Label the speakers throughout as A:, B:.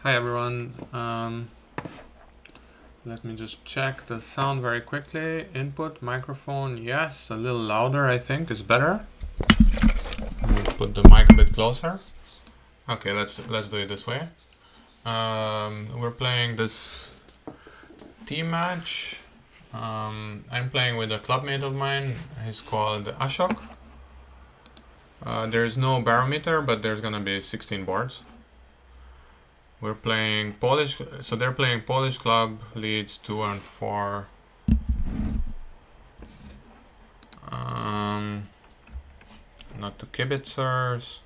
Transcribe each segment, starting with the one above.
A: Hi everyone. Let me just check the sound very quickly. Input microphone, yes, a little louder. I think is better. Put the mic a bit closer. Okay, let's do it this way. We're playing this team match. I'm playing with a clubmate of mine. He's called Asok. There is no barometer, but there's gonna be 16 boards. We're playing Polish, so they're playing Polish club, leads 2 and 4. Not to kibitzers.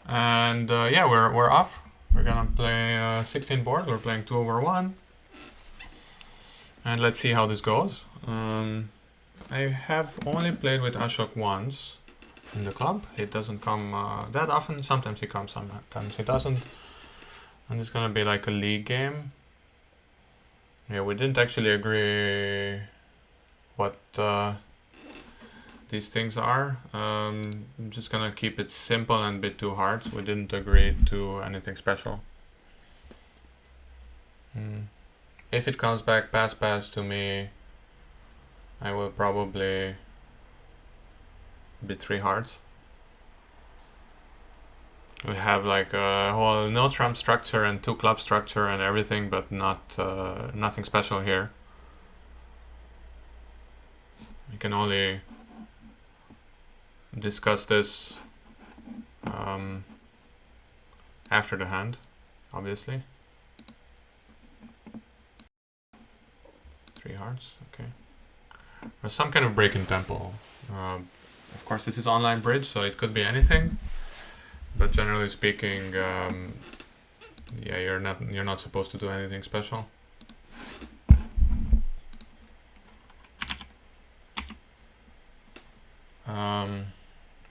A: And yeah, we're off. We're gonna play 16 boards. We're playing 2 over 1. And let's see how this goes. I have only played with Ashok once in the club. It doesn't come that often. Sometimes he comes, sometimes he doesn't. And it's gonna be like a league game. Yeah, we didn't actually agree what these things are. I'm just gonna keep it simple and bit 2 hearts. We didn't agree to anything special. If it comes back pass to me, I will probably bid 3 hearts. We have like a whole no trump structure and 2 club structure and everything, but not nothing special here. We can only discuss this after the hand, obviously. 3 hearts, okay. There's some kind of break in tempo. Of course, this is online bridge, so it could be anything. But generally speaking, yeah, you're not supposed to do anything special.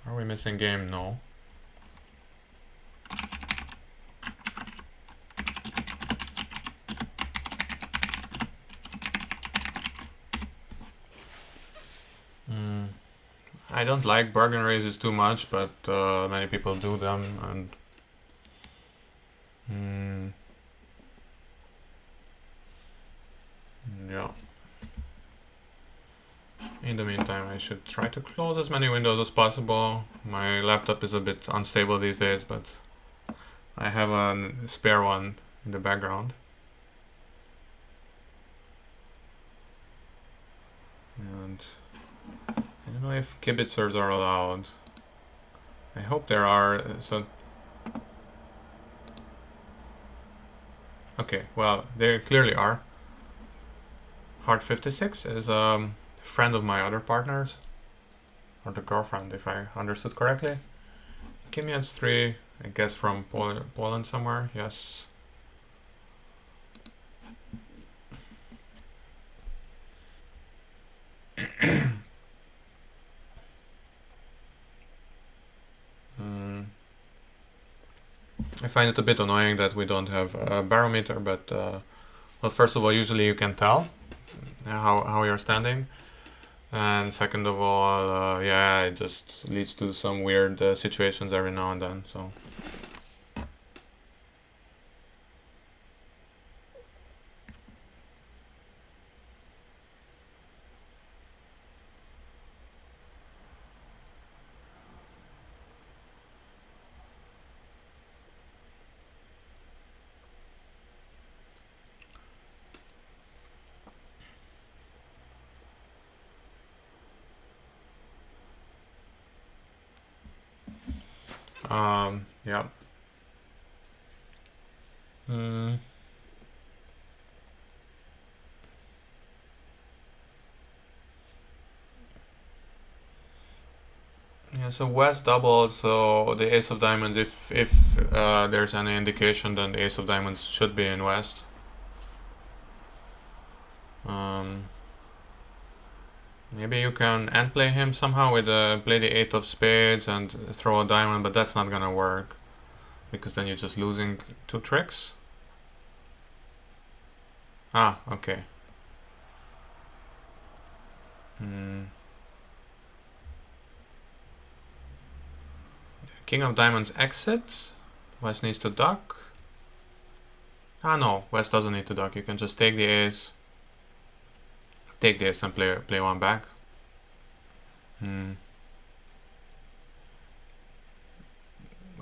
A: Are we missing game? No. I don't like bargain raises too much, but many people do them, and yeah. In the meantime, I should try to close as many windows as possible. My laptop is a bit unstable these days, but I have a spare one in the background. And I don't know if kibitzers are allowed. I hope there are. So okay, well, they clearly are. Heart 56 is a friend of my other partners, or the girlfriend, if I understood correctly. Kimian's 3, I guess from Poland somewhere. Yes. I find it a bit annoying that we don't have a barometer, but well, first of all, usually you can tell how you're standing, and second of all, yeah, it just leads to some weird situations every now and then. So. Yeah. Yeah, So West doubled, so the Ace of Diamonds, if there's any indication, then the Ace of Diamonds should be in West. Maybe you can end play him somehow with play the 8 of Spades and throw a diamond, but that's not gonna work because then you're just losing 2 tricks. Ah, okay. King of Diamonds exit. West needs to duck. Ah no, West doesn't need to duck. You can just take the ace. Take the ace and play one back.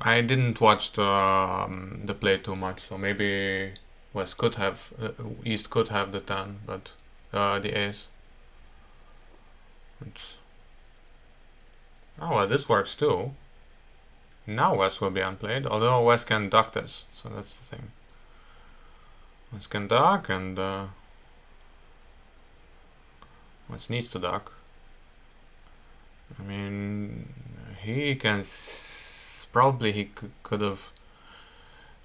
A: I didn't watch the play too much, so maybe West could have, East could have the 10, but the ace. Oh well, this works too. Now West will be unplayed, although West can duck this, so that's the thing. West can duck, and West needs to duck. I mean, he can probably he could have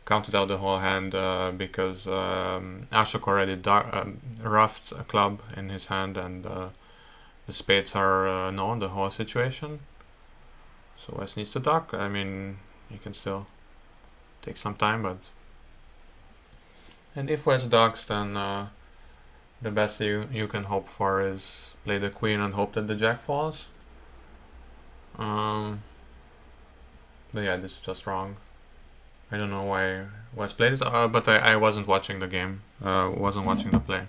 A: counted out the whole hand because Asok already roughed a club in his hand, and the spades are known, the whole situation. So West needs to duck. I mean, he can still take some time, but... And if West ducks, then the best you can hope for is play the queen and hope that the jack falls. But yeah, this is just wrong. I don't know why West played it, but I wasn't watching the game. Wasn't watching the play.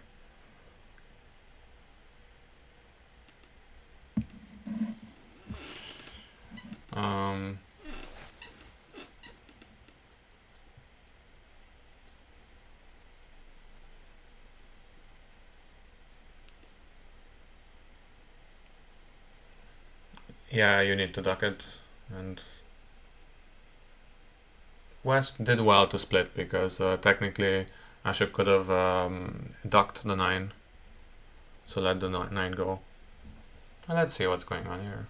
A: Yeah, you need to duck it, and West did well to split because technically Ashok could have ducked the 9, so let the 9 go. Well, let's see what's going on here.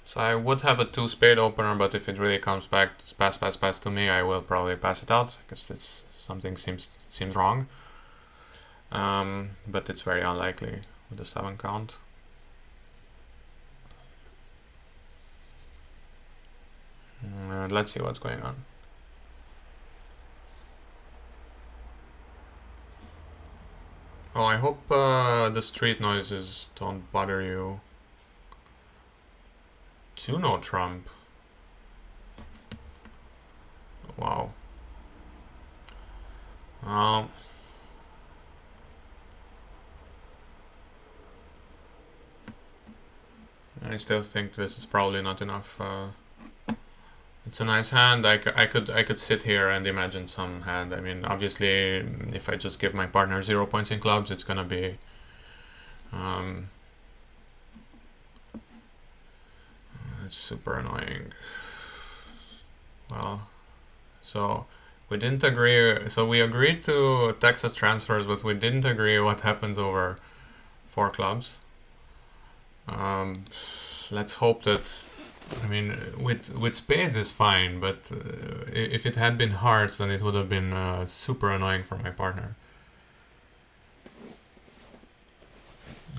A: So I would have a 2 spade opener, but if it really comes back, it's pass to me, I will probably pass it out because it's something seems wrong. But it's very unlikely with the 7 count. Let's see what's going on. Oh, I hope the street noises don't bother you. 2 no trump. Wow. I still think this is probably not enough. It's a nice hand. I could sit here and imagine some hand. I mean, obviously, if I just give my partner 0 points in clubs, it's gonna be it's super annoying. Well, so we didn't agree. So we agreed to Texas transfers, but we didn't agree what happens over 4 clubs. Let's hope that. I mean, with spades is fine, but if it had been hearts, then it would have been super annoying for my partner.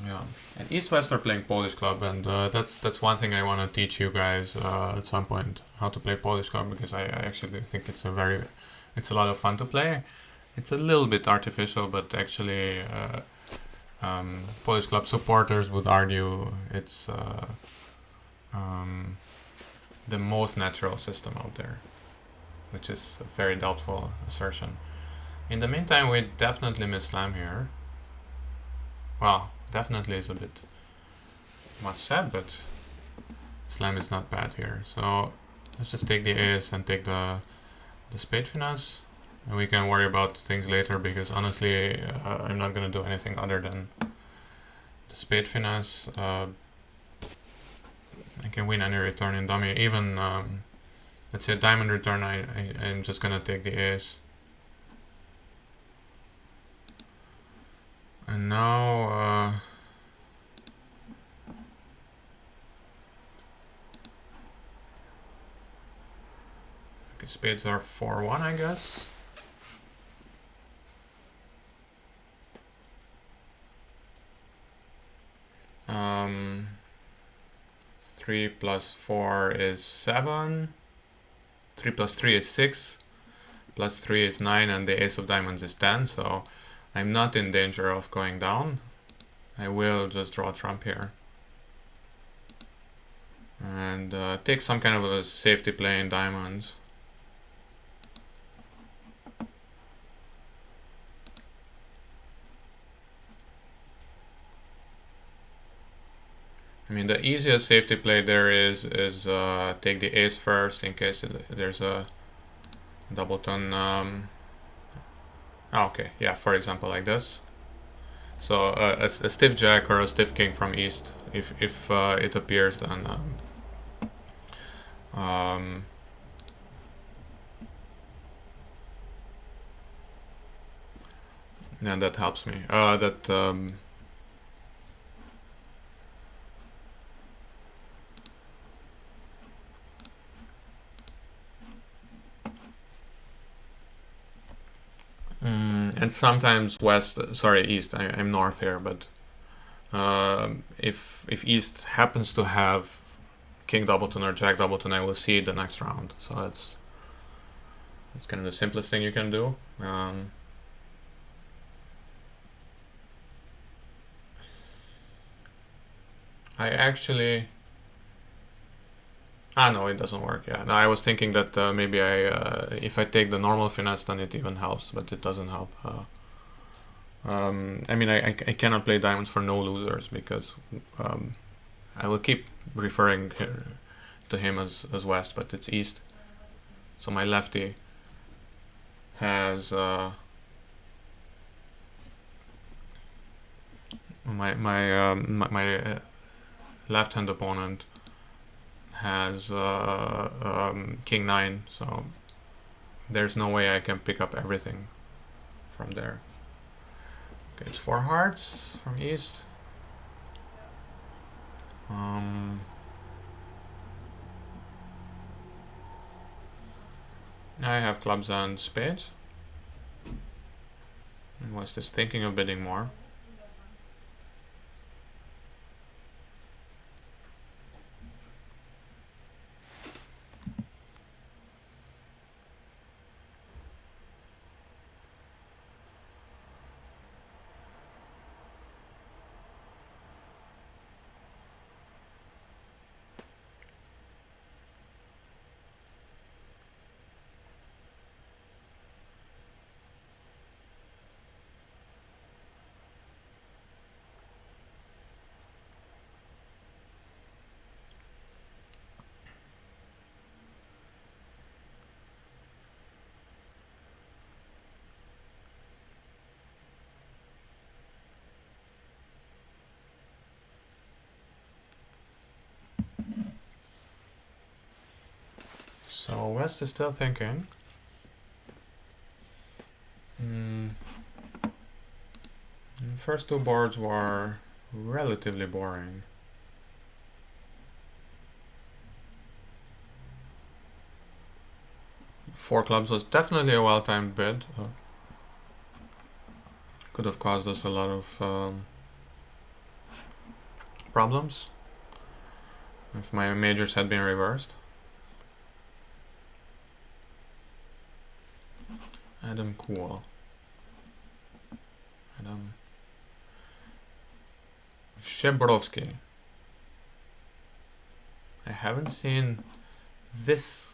A: Yeah, and East-West are playing Polish club, and that's one thing I want to teach you guys at some point, how to play Polish club, because I actually think it's a lot of fun to play. It's a little bit artificial, but actually Polish club supporters would argue it's the most natural system out there, which is a very doubtful assertion. In the meantime, we definitely miss slam here. Well, definitely is a bit much said, but slam is not bad here. So let's just take the ace and take the spade finesse, and we can worry about things later, because honestly I'm not gonna do anything other than the spade finesse. I can win any return in dummy, even let's say diamond return, I'm just gonna take the ace. And now okay, spades are 4-1, I guess. Um, 3 plus 4 is 7. 3 plus 3 is 6. Plus 3 is 9, and the ace of diamonds is 10, so I'm not in danger of going down. I will just draw trump here. And take some kind of a safety play in diamonds. I mean, the easiest safety play there is take the ace first in case there's a doubleton. Okay, yeah, for example, like this. So a stiff jack or a stiff king from east, if it appears, then yeah, that helps me. And sometimes east. I'm north here, but if east happens to have king doubleton or jack doubleton, I will see it the next round. So that's kind of the simplest thing you can do. I actually... no, it doesn't work. Yeah, no, I was thinking that maybe if I take the normal finesse, then it even helps, but it doesn't help. I mean, I cannot play diamonds for no losers because I will keep referring to him as west, but it's east. So my lefty has my left-hand opponent has king 9, so there's no way I can pick up everything from there. Okay, it's 4 hearts from east. I have clubs and spades. And West is thinking of bidding more. So West is still thinking. The first 2 boards were relatively boring. Four clubs was definitely a well-timed bid. Could have caused us a lot of problems if my majors had been reversed. Adam Cool. Adam Szczebrowski. I haven't seen this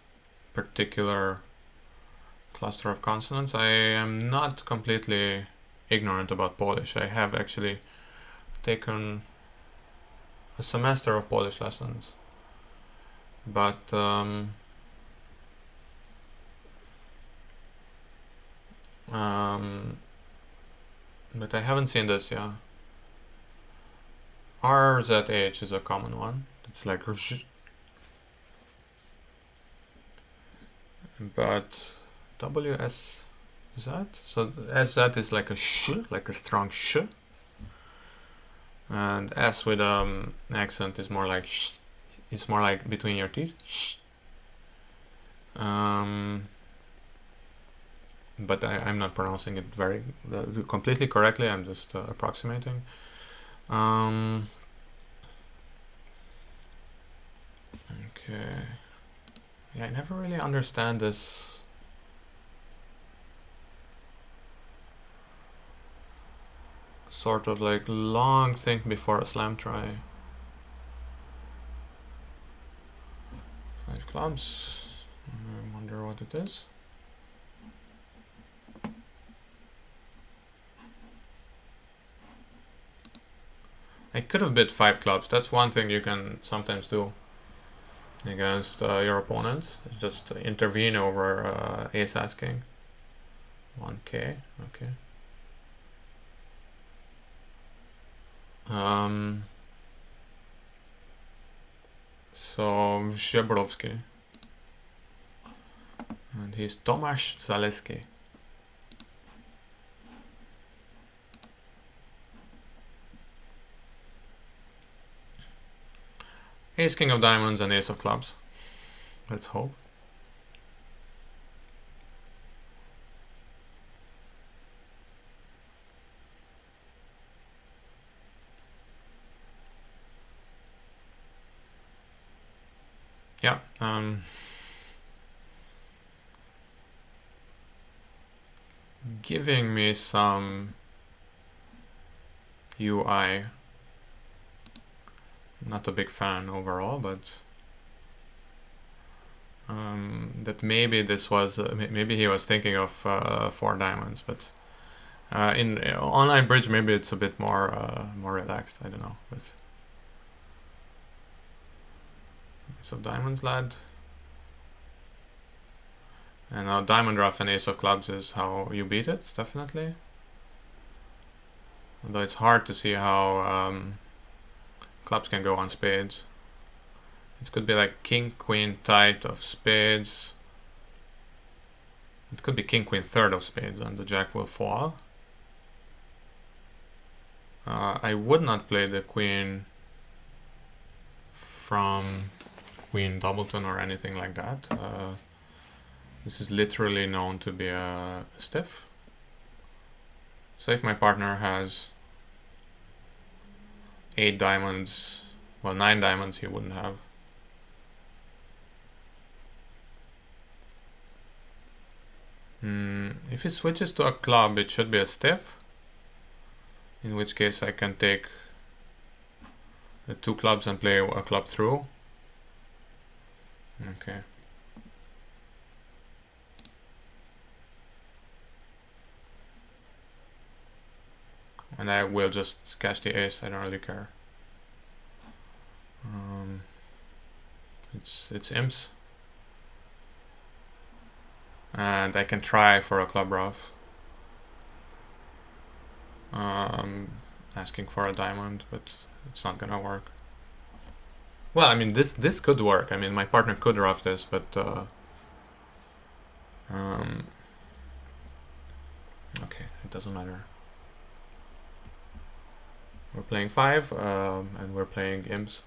A: particular cluster of consonants. I am not completely ignorant about Polish. I have actually taken a semester of Polish lessons, but but I haven't seen this, yeah. RZH is a common one. It's like but WS Z. So SZ is like a sh, like a strong sh, and S with accent is more like sh. It's more like between your teeth. Sh. But I'm not pronouncing it very completely correctly. I'm just approximating. Okay. Yeah, I never really understand this sort of like long thing before a slam try. 5 clubs. I wonder what it is. I could have bid 5 clubs. That's one thing you can sometimes do against your opponent. Just intervene over ace asking. 1k, okay. So Zhebrowski. And he's Tomasz Zaleski. Ace king of diamonds and ace of clubs. Let's hope. Yeah. Giving me some UI. Not a big fan overall, but that maybe this was maybe he was thinking of 4 diamonds, but in online bridge maybe it's a bit more relaxed. I don't know, but ace of diamonds, lad. And now diamond ruff and ace of clubs is how you beat it, definitely. Although it's hard to see how clubs can go on spades. It could be like king, queen, tight of spades. It could be king, queen, third of spades, and the jack will fall. I would not play the queen from queen doubleton or anything like that. This is literally known to be a stiff. So if my partner has 8 diamonds, well, 9 diamonds he wouldn't have. If he switches to a club, it should be a stiff. In which case I can take the 2 clubs and play a club through. Okay. And I will just catch the ace, I don't really care. It's imps. And I can try for a club ruff. Asking for a diamond, but it's not gonna work. Well, I mean, this could work. I mean, my partner could ruff this, but okay, it doesn't matter. We're playing 5, and we're playing imps.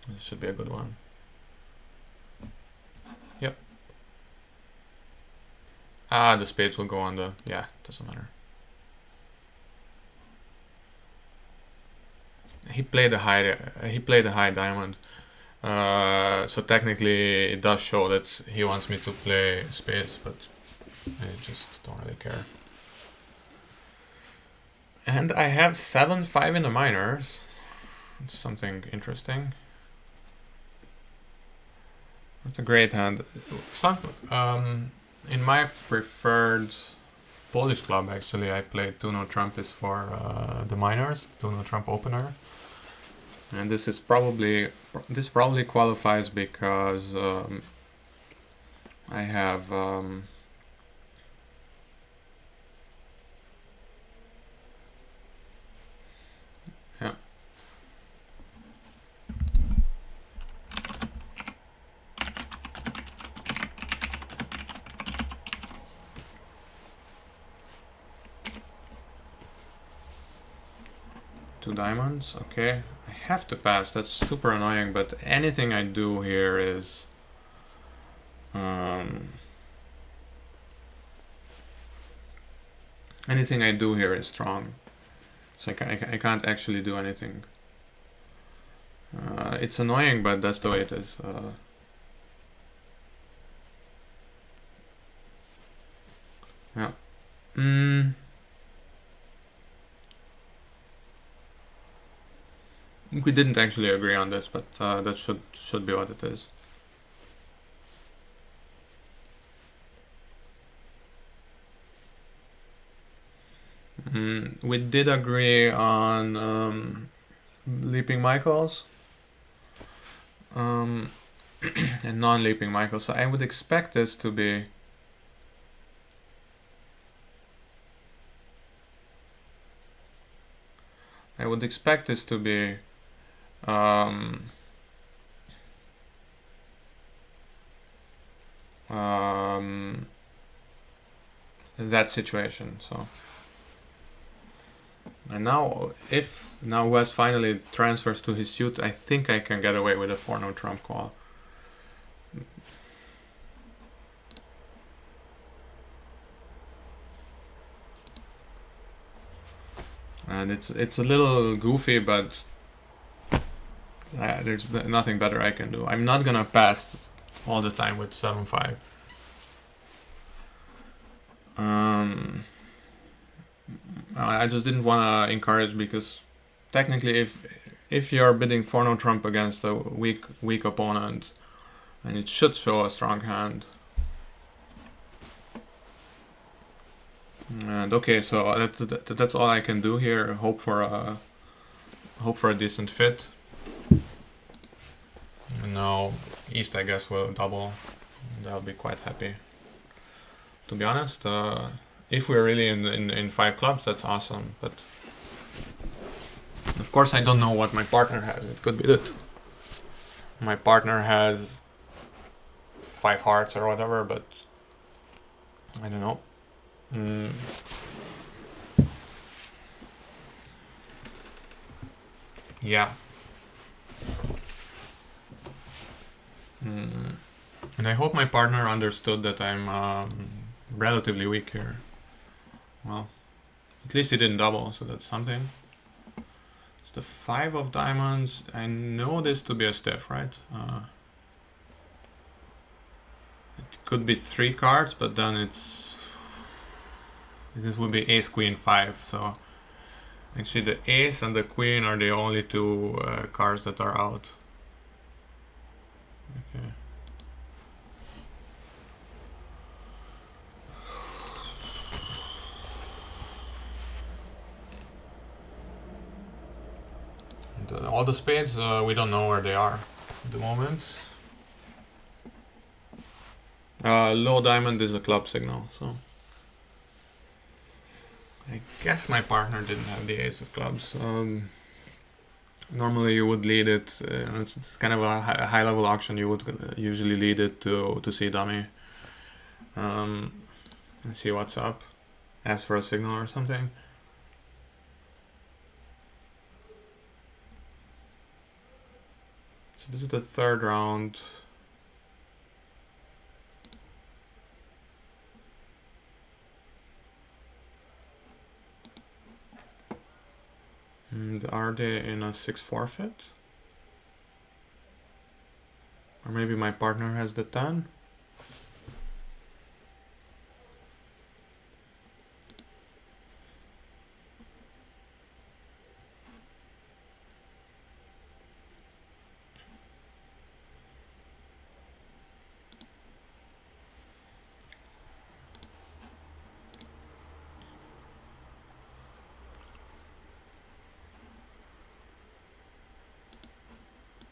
A: This should be a good one. Yep. The spades will go on the... yeah, doesn't matter. He played a high diamond. So technically it does show that he wants me to play spades, but I just don't really care. And I have 7-5 in the minors. It's something interesting. It's a great hand. In my preferred Polish club, actually, I played Tuno Trumpist for the minors, Tuno Trump opener. And this probably qualifies because I have yeah. 2 diamonds, okay. I have to pass, that's super annoying, but anything I do here is... anything I do here is strong. So I can't actually do anything. It's annoying, but that's the way it is. Yeah. We didn't actually agree on this, but that should be what it is. We did agree on leaping Michaels and non-leaping Michaels. So I would expect this to be... I would expect this to be that situation. So, and now if now West finally transfers to his suit, I think I can get away with a 4-no trump call. And it's a little goofy, but there's nothing better I can do. I'm not gonna pass all the time with 7-5. I just didn't want to encourage, because technically if you're bidding 4-no trump against a weak opponent, and it should show a strong hand. And okay, so that's all I can do here. Hope for a decent fit. And now East, I guess, will double. I'll be quite happy. To be honest, if we're really in 5 clubs, that's awesome. But of course, I don't know what my partner has. It could be that my partner has 5 hearts or whatever, but I don't know. Yeah. And I hope my partner understood that I'm relatively weak here. Well, at least he didn't double, so that's something. It's the 5 of diamonds. I know this to be a stiff, right? It could be 3 cards, but then this would be ace, queen, 5. So actually the ace and the queen are the only 2 cards that are out. Okay. All the spades, we don't know where they are at the moment. Low diamond is a club signal, so I guess my partner didn't have the ace of clubs. Normally you would lead it, it's kind of a high level auction, you would usually lead it to see dummy. And see what's up, ask for a signal or something. So this is the 3rd round. And are they in a 6 forfeit? Or maybe my partner has the 10?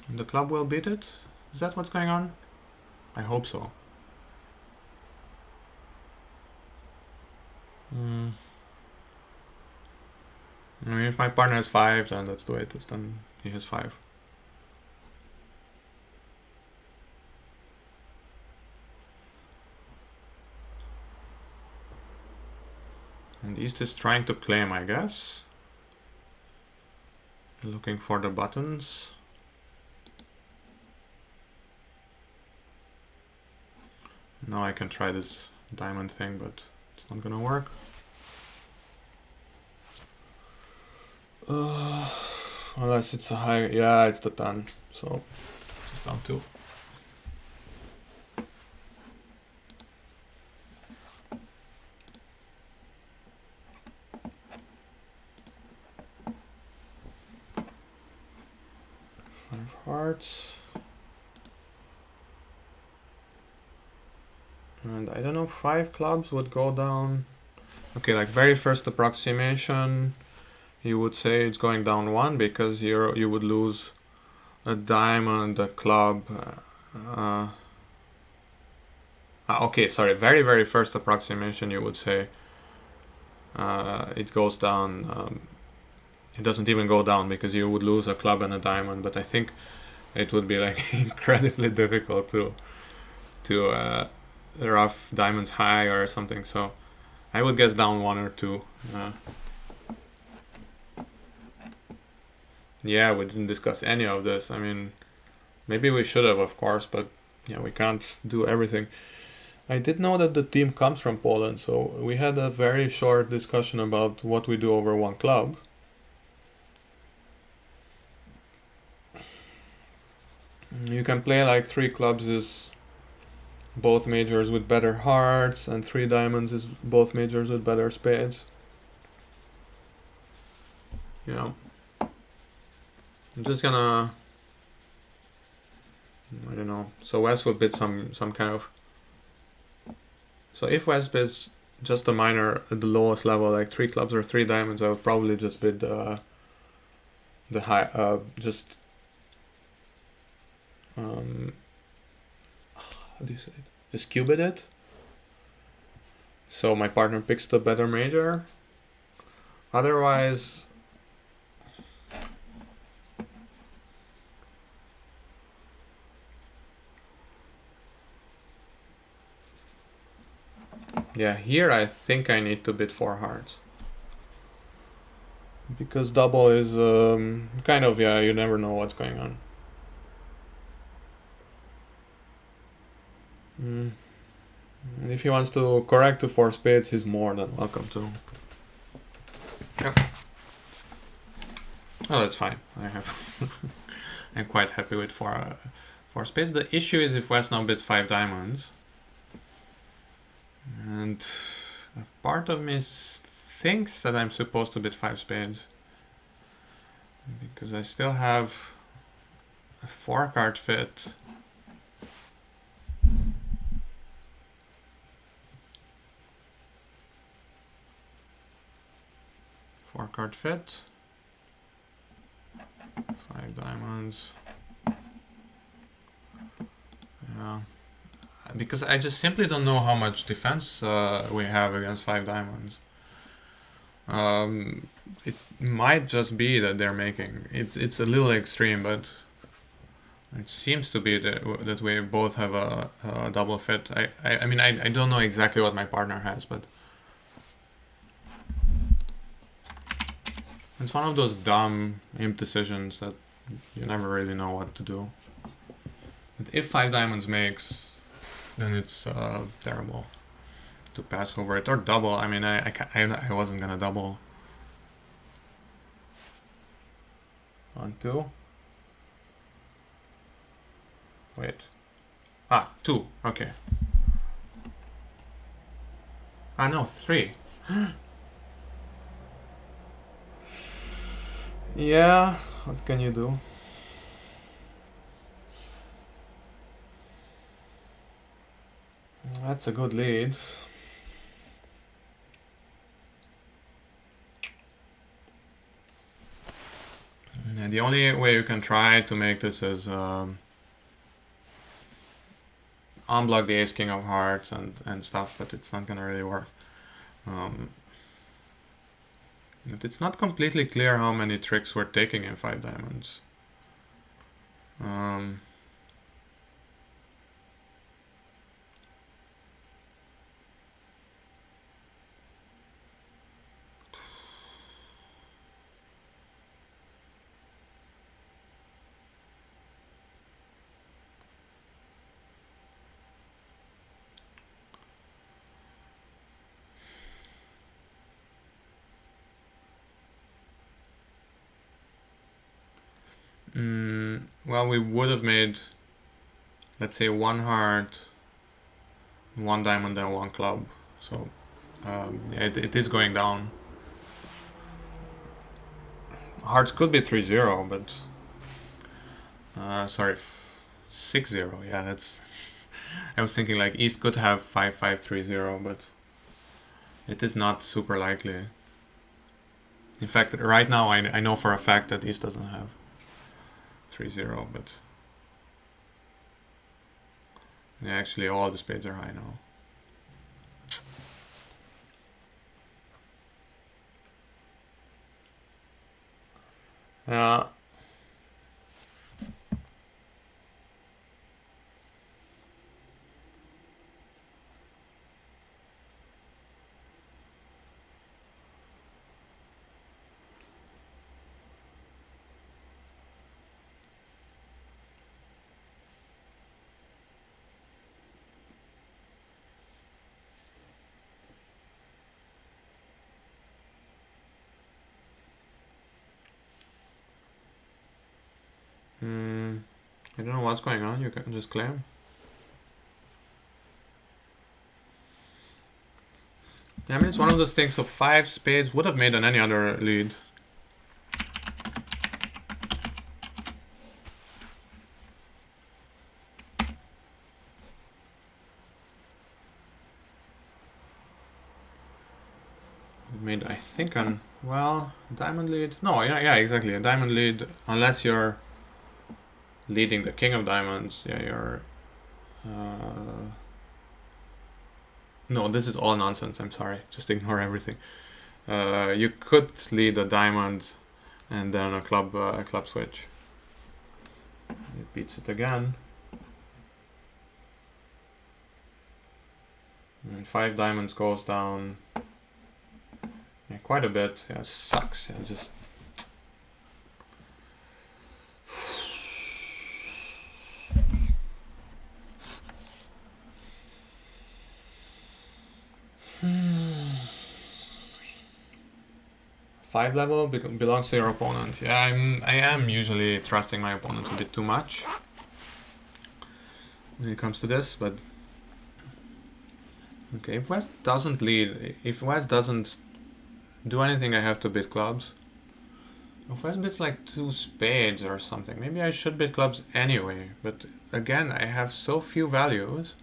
A: And the club will beat it? Is that what's going on? I hope so. I mean, if my partner has 5, then that's the way it is. Then he has 5. And East is trying to claim, I guess. Looking for the buttons. Now I can try this diamond thing, but it's not gonna work. Unless it's a high, yeah, it's the 10, so just down 2. Five hearts. And I don't know, 5 clubs would go down. Okay, like very first approximation, you would say it's going down 1 because you would lose a diamond, a club. Okay, sorry, very first approximation, you would say it goes down. It doesn't even go down because you would lose a club and a diamond. But I think it would be like incredibly difficult to rough diamonds high or something. So I would guess down 1 or 2. Yeah, we didn't discuss any of this. I mean, maybe we should have, of course, but yeah, we can't do everything. I did know that the team comes from Poland, so we had a very short discussion about what we do over 1 club. You can play like 3 clubs is both majors with better hearts, and 3 diamonds is both majors with better spades. Yeah. I'm just gonna, I don't know. So West will bid some kind of. So if West bids just a minor at the lowest level, like 3 clubs or 3 diamonds, I would probably just bid the high, just. How do you say it? Just cubit it. So my partner picks the better major. Otherwise, yeah, here I think I need to bid 4 hearts. Because double is kind of, yeah, you never know what's going on. And if he wants to correct to 4 spades, he's more than welcome to. Yep. Oh, that's fine. I have. I'm quite happy with 4 spades. The issue is if West now bids 5 diamonds. And a part of me thinks that I'm supposed to bid 5 spades. Because I still have a 4-card fit. Four-card fit. 5 diamonds. Yeah. Because I just simply don't know how much defense we have against 5 diamonds. It might just be that they're making. It's a little extreme, but it seems to be that we both have a double fit. I mean, I don't know exactly what my partner has, but it's one of those dumb imp decisions that you never really know what to do. But if 5 diamonds makes, then it's terrible to pass over it or double. I mean, I wasn't gonna double. 1, 2. Wait. 2. Okay. No, 3. Yeah, what can you do? That's a good lead. And the only way you can try to make this is unblock the ace king of hearts and stuff, but it's not gonna really work. But it's not completely clear how many tricks we're taking in 5 diamonds. Well, we would have made, let's say, one heart, one diamond, and one club. So yeah, it is going down. Hearts could be 3-0, but sorry, 6-0. Yeah, that's. I was thinking like East could have 5-5-3-0, but it is not super likely. In fact, right now I know for a fact that East doesn't have 3-0, but yeah, actually all the spades are high now. Yeah. I don't know what's going on. You can just claim. Yeah, I mean, it's one of those things. So 5 spades would have made on any other lead. It made, I think, on, well, diamond lead. No, yeah, exactly. A diamond lead, unless you're leading the king of diamonds. Yeah, you're. No, this is all nonsense. I'm sorry. Just ignore everything. You could lead a diamond and then a club switch. It beats it again. And 5 diamonds goes down. Yeah, quite a bit. Yeah, sucks. Yeah, just. Five level belongs to your opponent. Yeah, I am usually trusting my opponents a bit too much when it comes to this, but okay, if West doesn't lead, if West doesn't do anything, I have to bid clubs. If West bids like 2 spades or something, maybe I should bid clubs anyway, but again, I have so few values.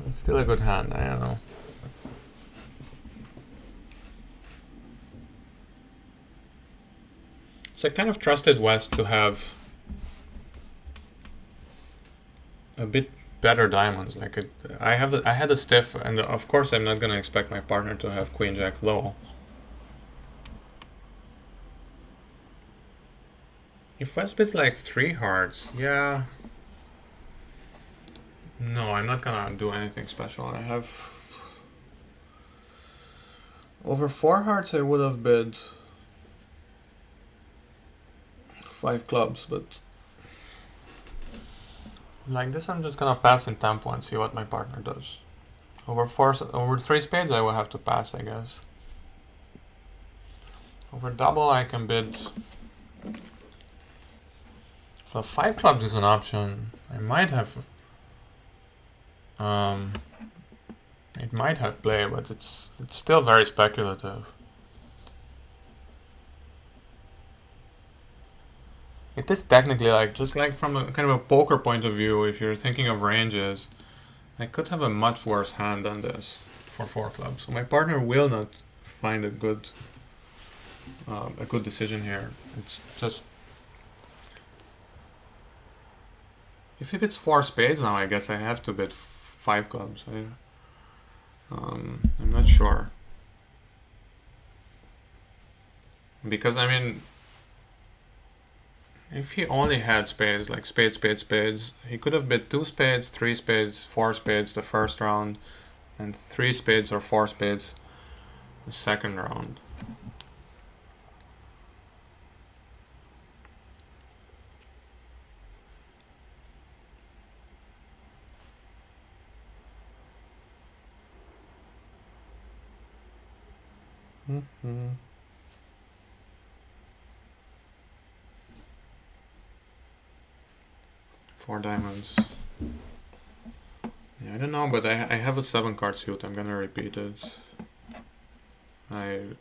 A: It's still a good hand, I don't know. So I kind of trusted West to have a bit better diamonds. Like I had a stiff, and of course I'm not gonna expect my partner to have Queen Jack low. If West bids like 3 hearts, yeah. No, I'm not gonna do anything special. I have over 4 hearts. I would have bid 5 clubs, but like this, I'm just gonna pass in tempo and see what my partner does. Over 3 spades, I will have to pass, I guess. Over double, I can bid. So 5 clubs is an option. I might have. It might have play, but it's still very speculative. It is technically like, just like from a kind of a poker point of view, if you're thinking of ranges, I could have a much worse hand than this for 4 clubs. So my partner will not find a good decision here. It's just, if he bids 4 spades now, I guess I have to bid 5 clubs. I'm not sure, because I mean, if he only had spades, like spades, he could have bid 2 spades, 3 spades, 4 spades the first round, and 3 spades or 4 spades the second round. 4 diamonds. Yeah, I don't know, but I have a 7 card suit. I'm gonna repeat it. I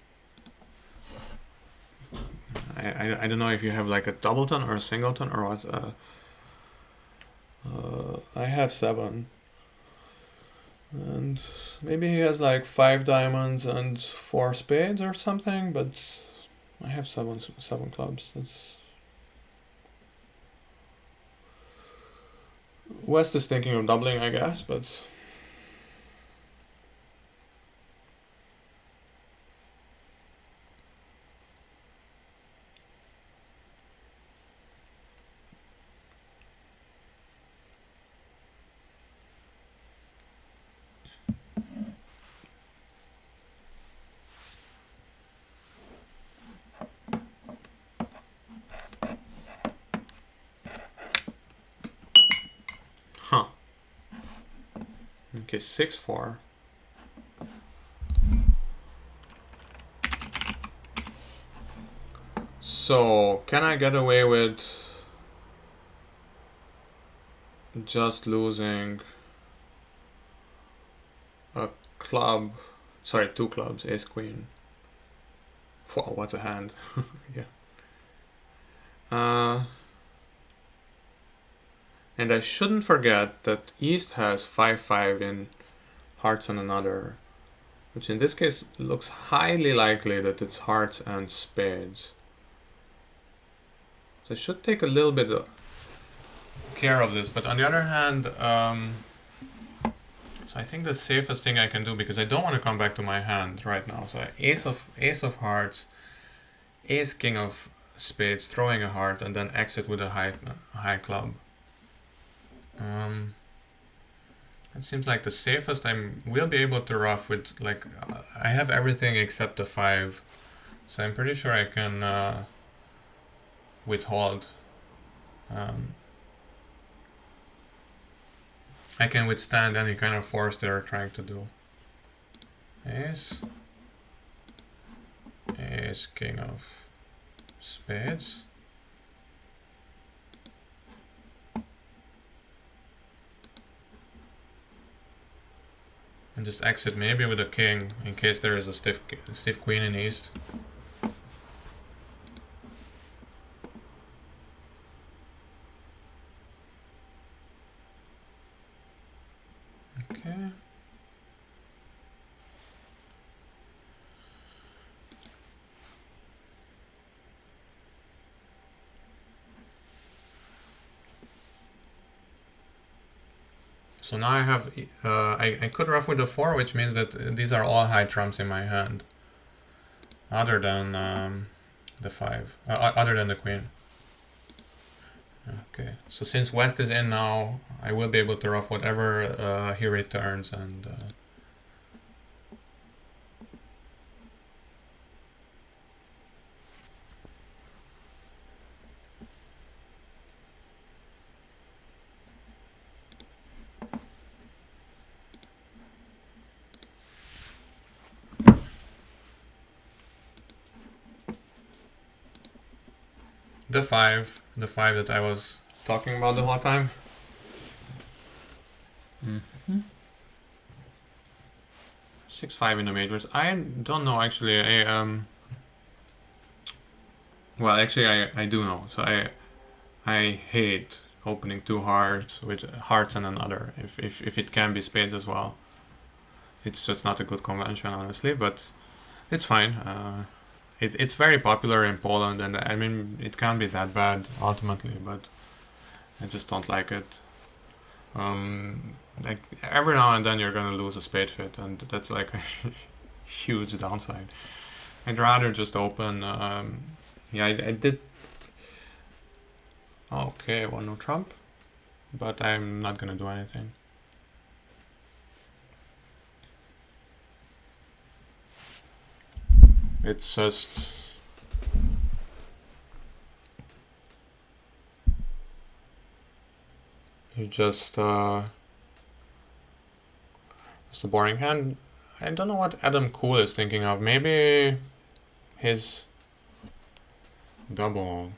A: don't know if you have like a doubleton or a singleton or what. I have 7. And maybe he has like 5 diamonds and 4 spades or something, but I have 7 clubs. West is thinking of doubling, I guess, but huh. Okay, 6-4. So, can I get away with just losing a club? Sorry, 2 clubs, ace queen. Wow, what a hand. Yeah. And I shouldn't forget that East has 5-5 in hearts and another, which in this case looks highly likely that it's hearts and spades. So I should take a little bit of care of this, but on the other hand, so I think the safest thing I can do, because I don't want to come back to my hand right now. So ace of hearts, ace king of spades, throwing a heart, and then exit with a high club. It seems like the safest. We'll be able to ruff with, like, I have everything except the 5, so I'm pretty sure I can withhold. I can withstand any kind of force they're trying to do. Ace, king of spades. And just exit maybe with a king in case there is a stiff queen in East. Okay. So now I have, I could ruff with a 4, which means that these are all high trumps in my hand. Other than the 5, other than the queen. Okay, so since West is in now, I will be able to ruff whatever he returns, and the 5 that I was talking about the whole time. 6-5 in the majors. I don't know actually. Well, actually, I do know. So I hate opening 2 hearts with hearts and another. If it can be spades as well, it's just not a good convention, honestly. But it's fine. It's very popular in Poland, and I mean it can't be that bad ultimately, but I just don't like it. Like every now and then you're gonna lose a spade fit, and that's like a huge downside. I'd rather just open. Yeah, I did. Okay, one no trump, but I'm not gonna do anything. It's just. You just. It's a boring hand. I don't know what Adam Cool is thinking of. Maybe his double.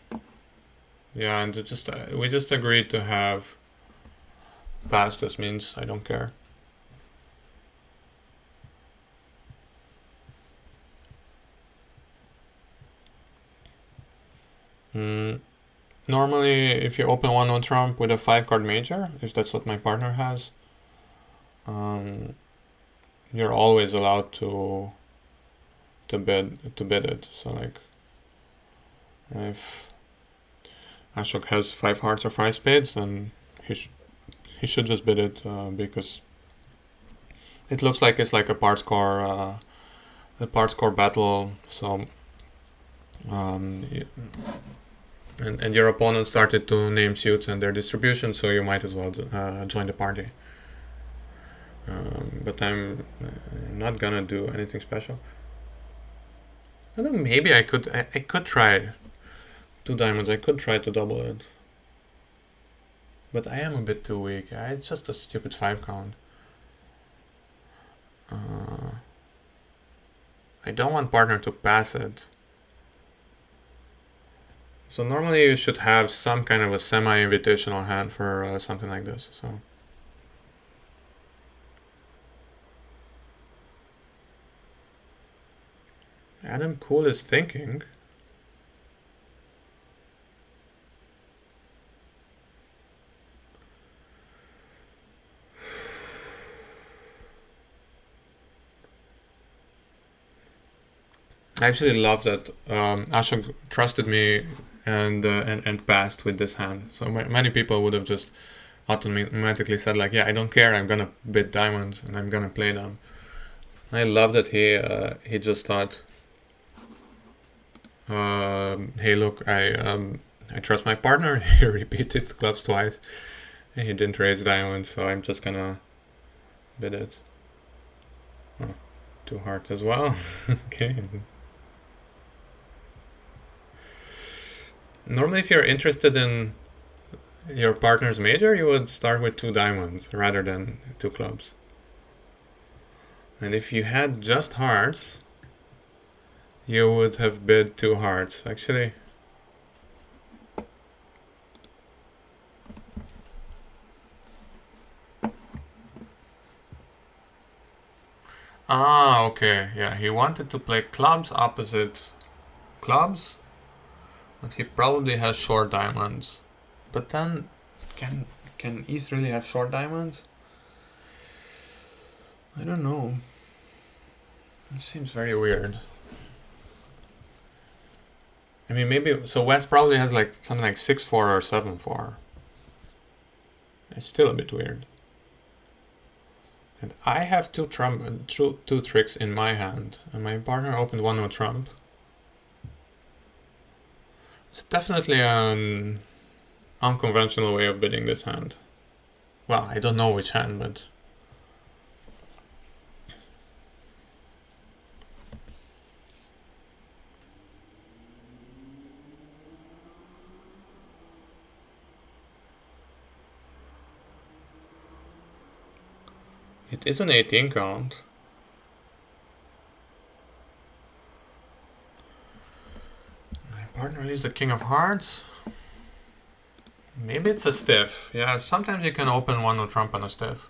A: Yeah, and we just agreed to have pass just means I don't care. Normally, if you open one on trump with a 5-card major, if that's what my partner has, you're always allowed to bid it. So like, if Asok has 5 hearts or 5 spades, then he should just bid it because it looks like it's like a part score battle. So and your opponent started to name suits and their distribution, so you might as well join the party. But I'm not gonna do anything special. I don't know, maybe I could try 2 diamonds. I could try to double it. But I am a bit too weak. It's just a stupid 5 count. I don't want partner to pass it. So normally you should have some kind of a semi-invitational hand for something like this. So Adam Cool is thinking. I actually love that Ashok trusted me and passed with this hand. So many people would have just automatically said like, yeah, I don't care. I'm gonna bid diamonds and I'm gonna play them. I love that he just thought, hey, look, I trust my partner. He repeated clubs twice, and he didn't raise diamonds, so I'm just gonna bid it. Oh, 2 hearts as well. Okay. Normally, if you're interested in your partner's major, you would start with 2 diamonds rather than 2 clubs. And if you had just hearts, you would have bid 2 hearts. Actually, okay. Yeah, he wanted to play clubs opposite clubs, but he probably has short diamonds. But then, can East really have short diamonds? I don't know. It seems very weird. I mean, maybe so. West probably has like something like 6-4 or 7-4. It's still a bit weird. And I have two tricks in my hand, and my partner opened one with trump. It's definitely an unconventional way of bidding this hand. Well, I don't know which hand, but it is an 18 count. My partner leaves the king of hearts. Maybe it's a stiff. Yeah, sometimes you can open one with trump and a stiff.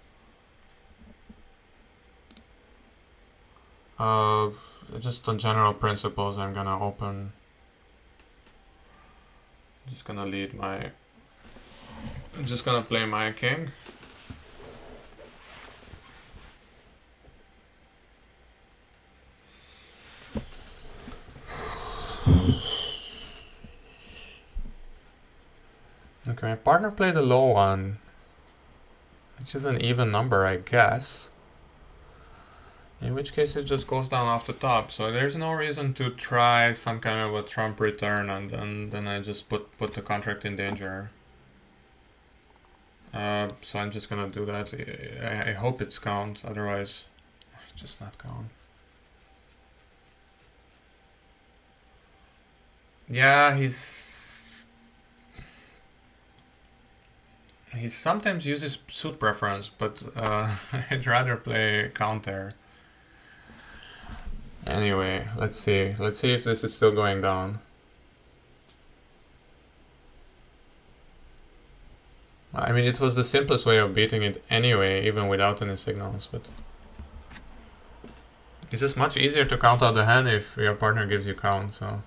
A: Just on general principles, I'm gonna open. Just gonna lead my. I'm just gonna play my king. Okay, my partner played a low one, which is an even number, I guess. In which case it just goes down off the top, so there's no reason to try some kind of a trump return and then I just put the contract in danger. So I'm just gonna do that. I hope it's count, otherwise it's just not count. Yeah, he sometimes uses suit preference, but I'd rather play counter. Anyway, let's see. Let's see if this is still going down. I mean, it was the simplest way of beating it anyway, even without any signals, but it's just much easier to count out the hand if your partner gives you count, so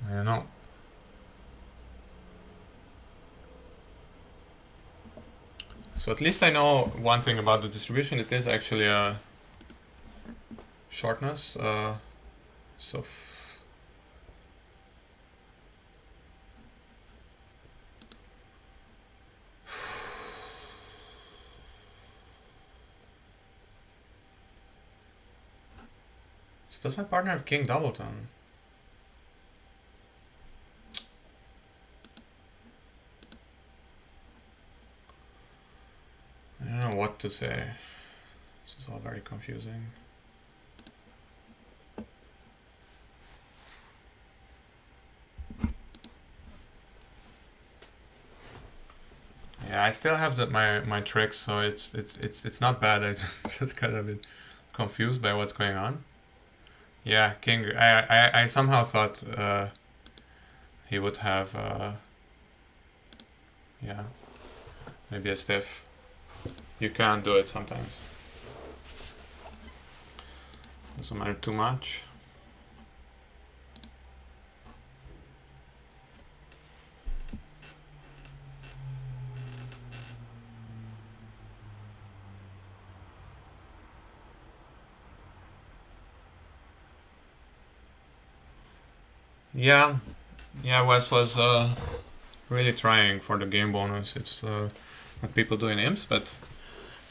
A: I don't know. So at least I know one thing about the distribution. It is actually a shortness. So does my partner have King Doubleton? I don't know what to say. This is all very confusing. Yeah, I still have my tricks, so it's not bad. I just got a bit confused by what's going on. Yeah, King. I somehow thought he would have yeah, maybe a stiff. You can't do it sometimes. Doesn't matter too much. Yeah, Wes was really trying for the game bonus. It's what people do in imps, but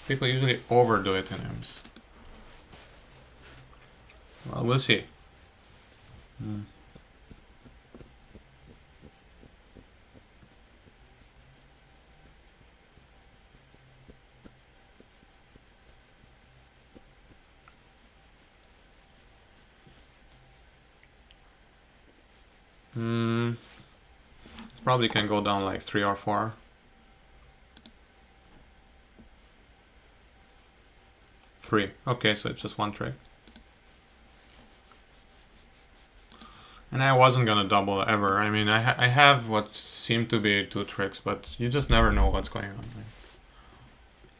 A: people usually overdo it in imps. Well, we'll see. Probably can go down like 3 or 4. 3. Okay, so it's just one trick. And I wasn't gonna double ever. I mean, I have what seemed to be 2 tricks, but you just never know what's going on.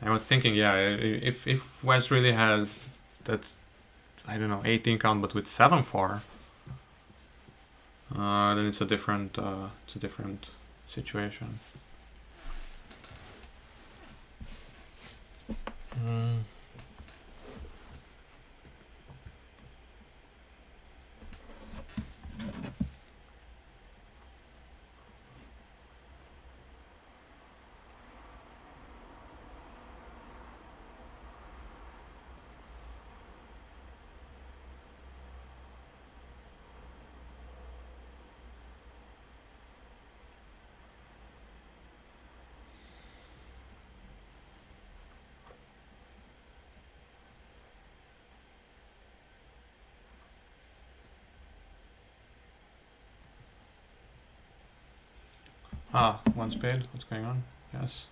A: I was thinking, yeah, if West really has that, I don't know, 18 count, but with 7-4, then it's a different situation. Mm. One spade. What's going on? Yes.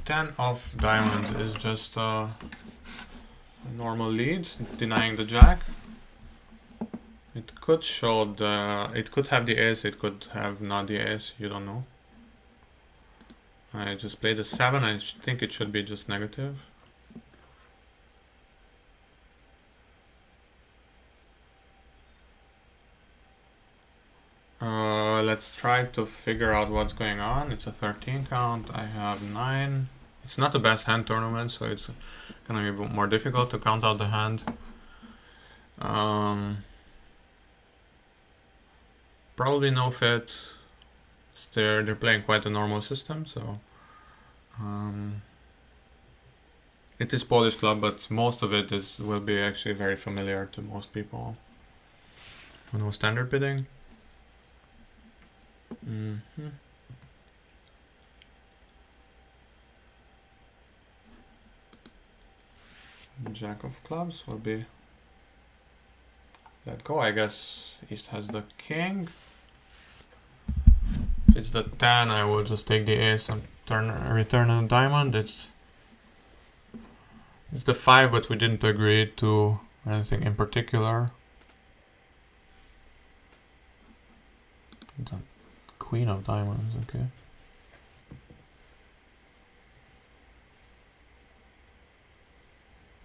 A: 10 of diamonds is just a normal lead, denying the jack. It could show it could have the ace, it could have not the ace, you don't know. I just played a 7, I think it should be just negative. Let's try to figure out what's going on. It's a 13 count, I have 9. It's not the best hand tournament, so it's gonna be more difficult to count out the hand. Probably no fit. They're playing quite a normal system, so It is Polish club, but most of it will be actually very familiar to most people who know standard bidding. Jack of clubs will be let go. I guess East has the king. If it's the 10, I will just take the ace and return a diamond. It's the 5, but we didn't agree to anything in particular. The queen of diamonds, okay.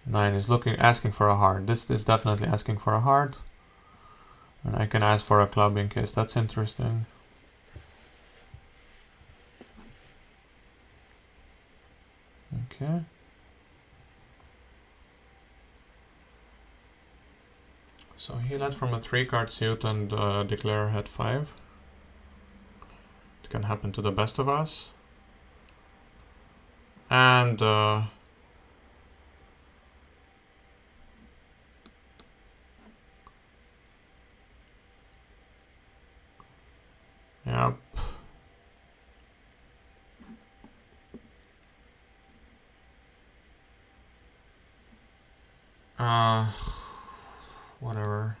A: Nine is asking for a heart. This is definitely asking for a heart. And I can ask for a club in case that's interesting. Okay. So he led from a 3-card suit and declare head 5. It can happen to the best of us. And yep. Whatever.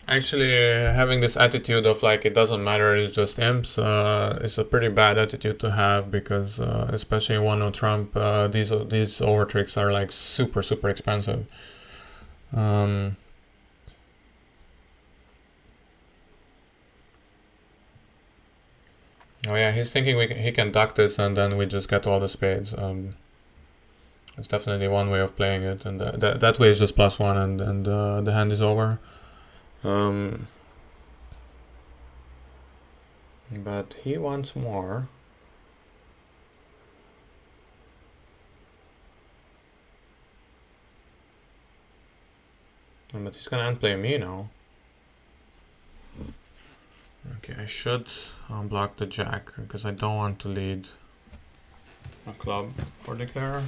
A: Actually, having this attitude of like it doesn't matter, it's just imps, is a pretty bad attitude to have because, especially in 1-0 Trump, these overtricks are like super expensive. Oh yeah, he's thinking he can duck this and then we just get all the spades. It's definitely one way of playing it, and that way is just +1 and the hand is over. But he wants more. But he's gonna unplay me now. Okay, I should unblock the jack because I don't want to lead a club for declare.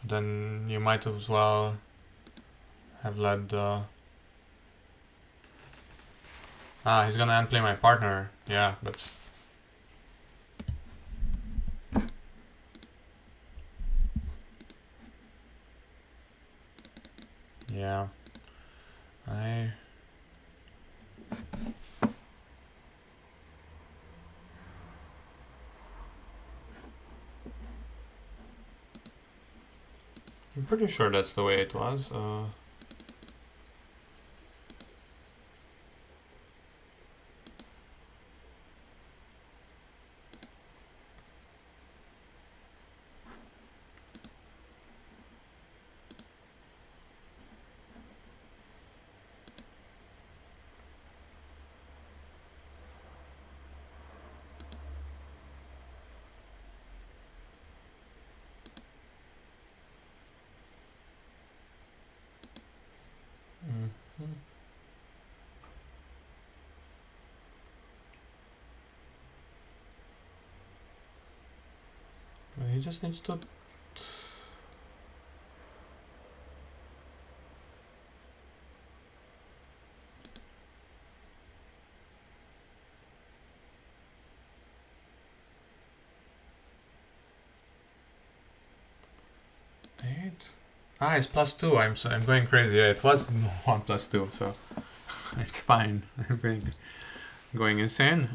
A: Then you might as well have led he's gonna unplay my partner. Yeah, but yeah, I'm pretty sure that's the way it was. He just needs to. It's +2. I'm going crazy. Yeah, it was 1 + 2, so it's fine. I'm going insane.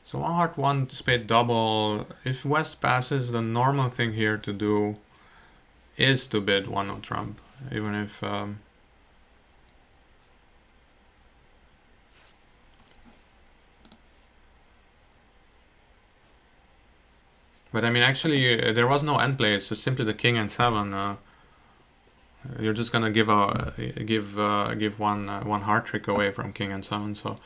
A: So 1 heart, 1 spade double. If West passes, the normal thing here to do is to bid 1-0 trump, even if but I mean, actually, there was no end play. It's just simply the king and 7. You're just gonna give one heart trick away from king and 7. So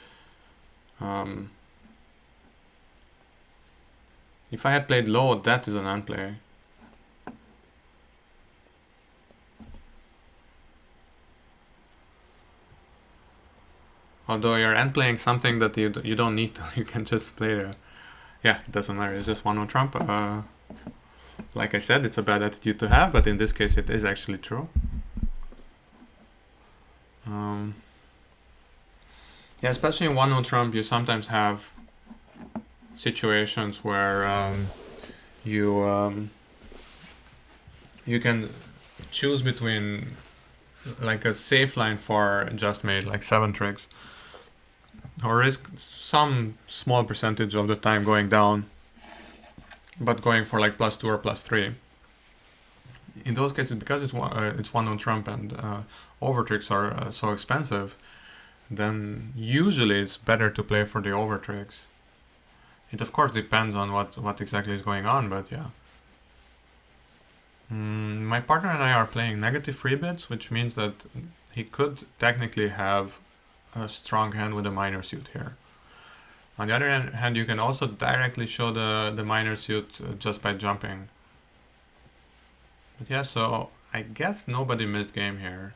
A: if I had played low, that is an end play. Although you're end playing something that you don't need to, you can just play there. Yeah, it doesn't matter. It's just 1-0 trump. Like I said, it's a bad attitude to have, but in this case, it is actually true. Yeah, especially in 1-0 trump, you sometimes have situations where you can choose between like a safe line for just made, like 7 tricks, or risk some small percentage of the time going down, but going for like +2 or +3. In those cases, because it's 1-0 trump and over tricks are so expensive, then usually it's better to play for the over tricks. It of course depends on what exactly is going on, but yeah. My partner and I are playing negative free bets, which means that he could technically have a strong hand with a minor suit here. On the other hand, you can also directly show the minor suit just by jumping. But yeah, so I guess nobody missed game here.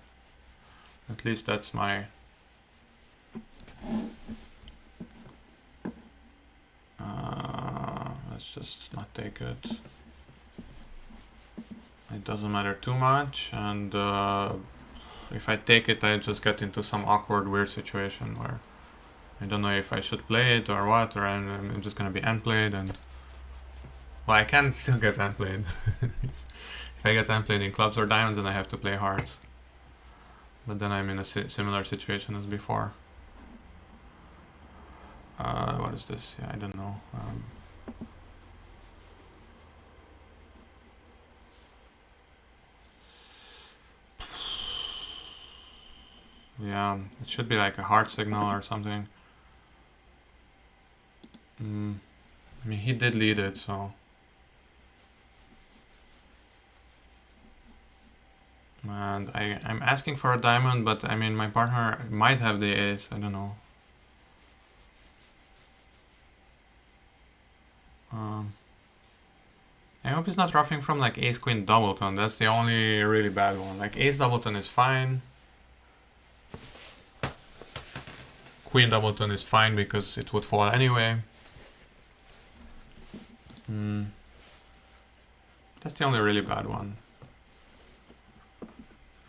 A: At least that's my... let's just not take it. It doesn't matter too much, and if I take it, I just get into some awkward, weird situation where I don't know if I should play it or what, or I'm just gonna be end played, and well, I can still get end played. If I get end played in clubs or diamonds, then I have to play hearts. But then I'm in a similar situation as before. What is this? Yeah, I don't know. Yeah, it should be like a heart signal or something. I mean, he did lead it, so... And I'm asking for a diamond, but I mean, my partner might have the ace, I don't know. I hope he's not ruffing from like ace queen doubleton. That's the only really bad one. Like ace doubleton is fine. Queen doubleton is fine because it would fall anyway. That's the only really bad one.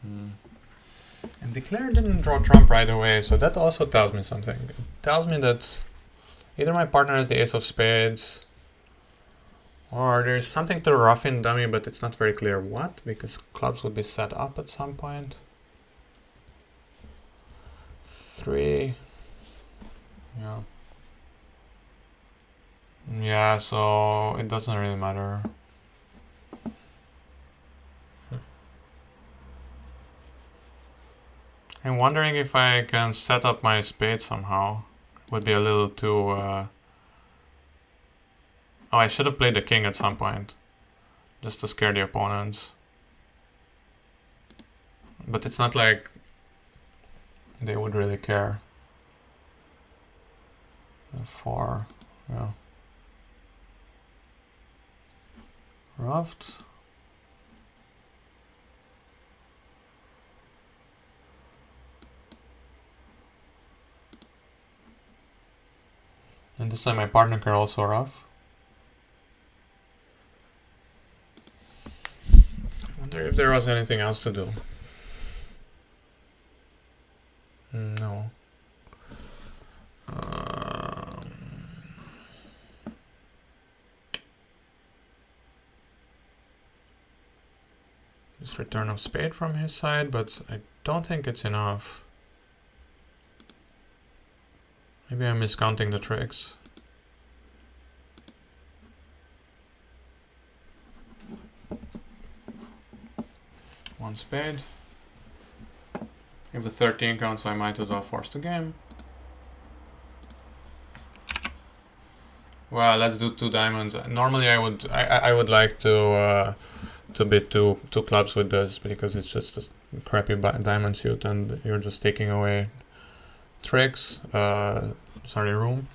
A: And declare didn't draw trump right away, so that also tells me something. It tells me that either my partner has the ace of spades, or there's something to rough in dummy, but it's not very clear what, because clubs would be set up at some point. 3. Yeah. Yeah, so it doesn't really matter. I'm wondering if I can set up my spade somehow. Would be a little too... Oh, I should have played the king at some point, just to scare the opponents. But it's not like they would really care. 4, yeah. Ruffed. And this time my partner can also ruff. I wonder if there was anything else to do. No. This return of spade from his side, but I don't think it's enough. Maybe I'm miscounting the tricks. One spade. If the 13 counts, I might as well force the game. Well, let's do 2 diamonds. Normally, I would like to bid two clubs with this because it's just a crappy diamond suit and you're just taking away tricks. Sorry, room.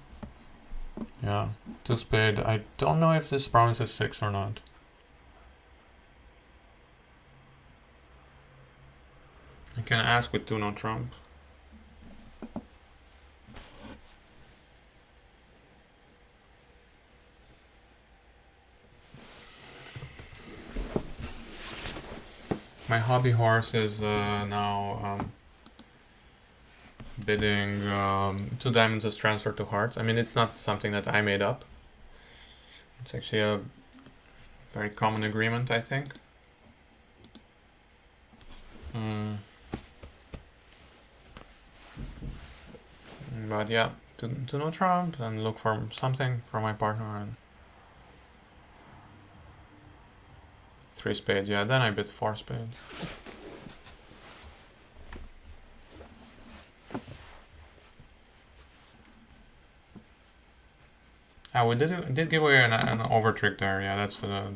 A: Yeah, 2 spade. I don't know if this promises 6 or not. I can ask with 2 no trump. My hobby horse is now bidding 2 diamonds as transfer to hearts. I mean, it's not something that I made up. It's actually a very common agreement, I think. But yeah, to no trump and look for something for my partner and 3 spades. Yeah, then I bid 4 spades. Ah, we did give away an over trick there. Yeah, that's the.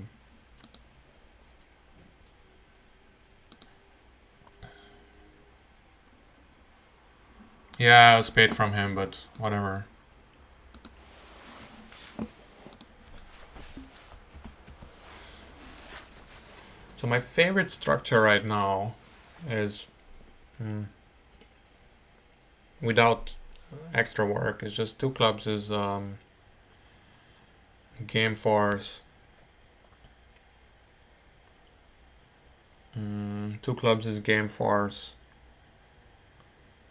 A: Yeah, a spade from him, but whatever. So my favorite structure right now is without extra work. It's just 2 clubs is game force. 2 clubs is game force.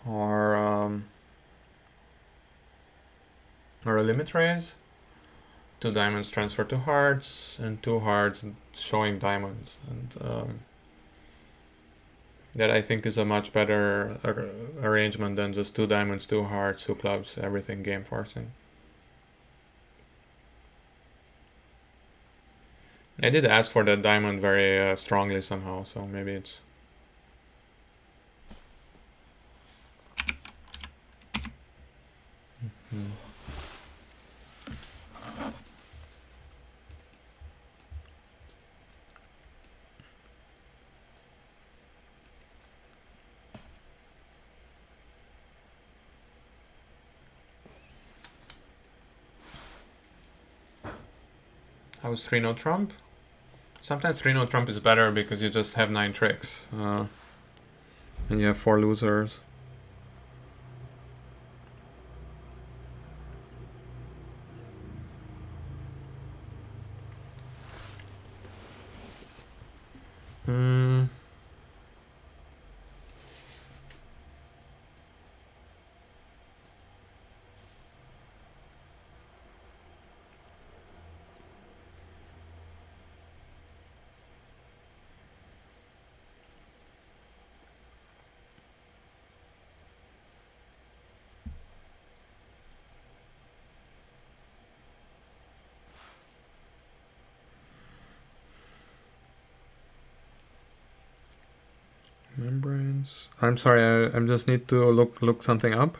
A: Or a limit raise. 2 diamonds transfer to hearts, and 2 hearts showing diamonds. And that I think is a much better arrangement than just 2 diamonds, 2 hearts, 2 clubs, everything game forcing. I did ask for that diamond very strongly somehow, so maybe it's... How was 3 no trump? Sometimes 3 no trump is better because you just have 9 tricks. And you have 4 losers. Membranes. I'm sorry, I just need to look something up.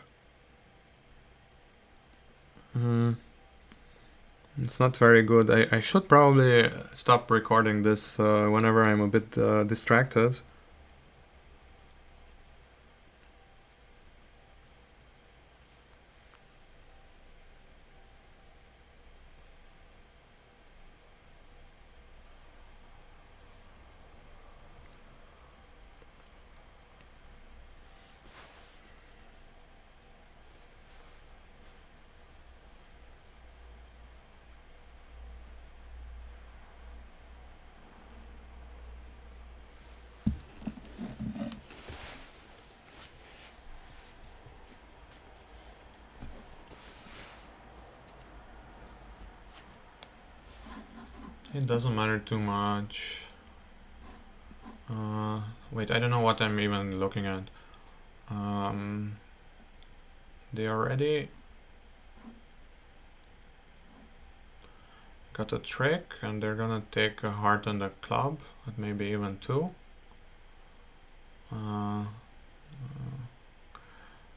A: It's not very good. I should probably stop recording this whenever I'm a bit distracted. It doesn't matter too much. Wait, I don't know what I'm even looking at. They already got a trick and they're gonna take a heart and a club, but maybe even 2.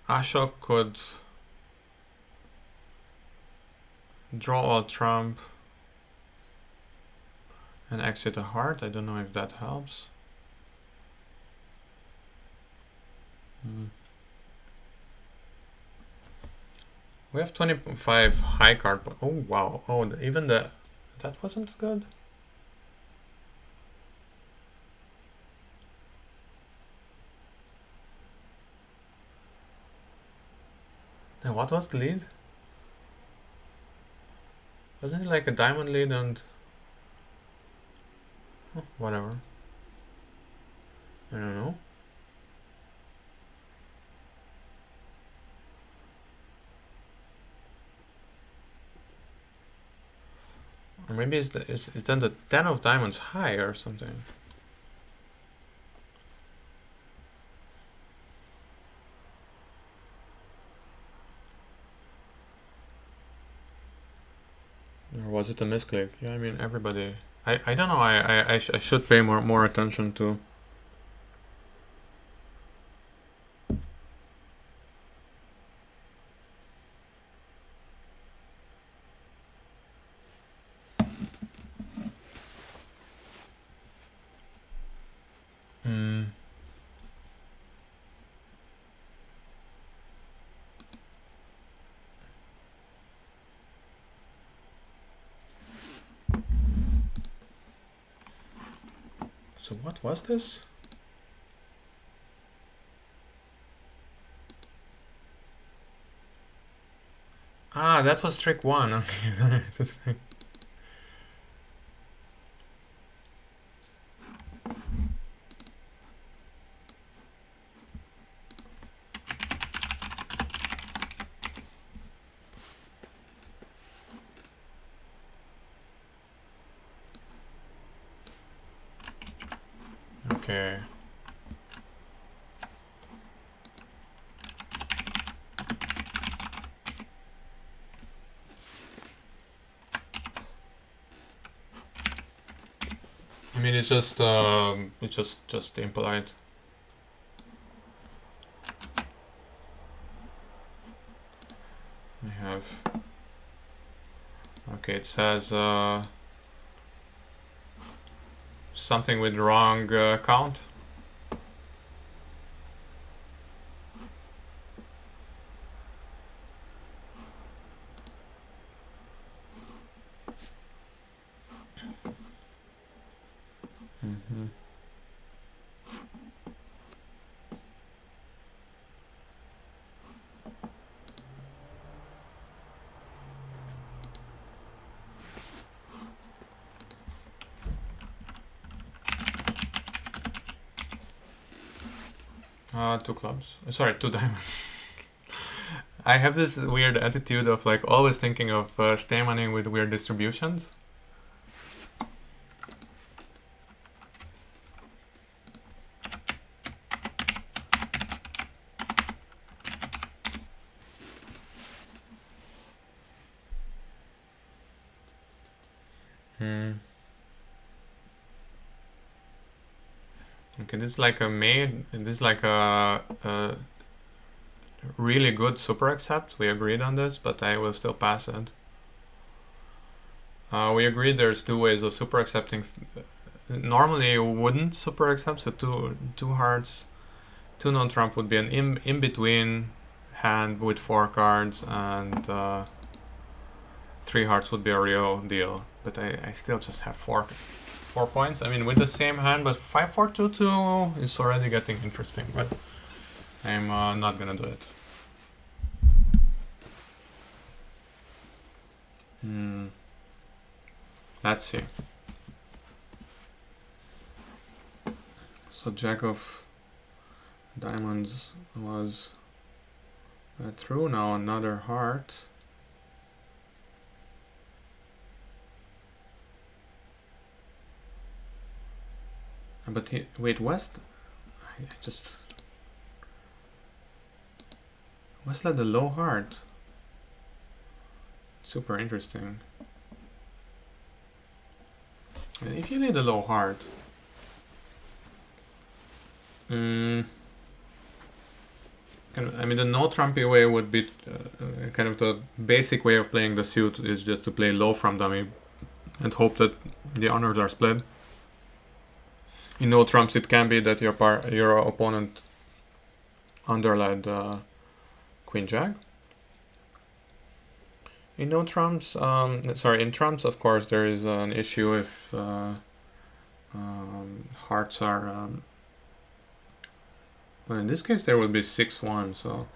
A: Asok could draw all trump and exit a heart. I don't know if that helps. We have 25 high card. Oh wow! Oh, even that wasn't good. And what was the lead? Wasn't it like a diamond lead and whatever? I don't know. Or maybe is then the 10 of diamonds high or something? Or was it a misclick? Yeah, I mean everybody. I don't know. I should pay more attention to. So what was this? Ah, that was trick one. Okay. Okay. I mean, it's just impolite. We have. Okay, it says something with wrong count. Two clubs. Sorry, two diamonds. I have this weird attitude of like always thinking of staymaning with weird distributions. Okay, this is like a made. This is like a really good super accept. We agreed on this, but I will still pass it. We agreed there's two ways of super accepting. Normally you wouldn't super accept, so two hearts, two non-trump would be an in between hand with 4 cards, and 3 hearts would be a real deal. But I still just have 4 points. I mean, with the same hand, but 5-4-2-2 is already getting interesting. But I'm not gonna do it. Let's see. So Jack of Diamonds was through. Now another heart. But wait, West led the low heart. Super interesting. And if you lead a low heart, Mm, I mean, the no trumpy way would be kind of the basic way of playing the suit is just to play low from dummy and hope that the honors are split. In no trumps, it can be that your opponent underled queen jack. In no trumps, in trumps, of course, there is an issue if hearts are. Well, in this case, there would be 6-1, so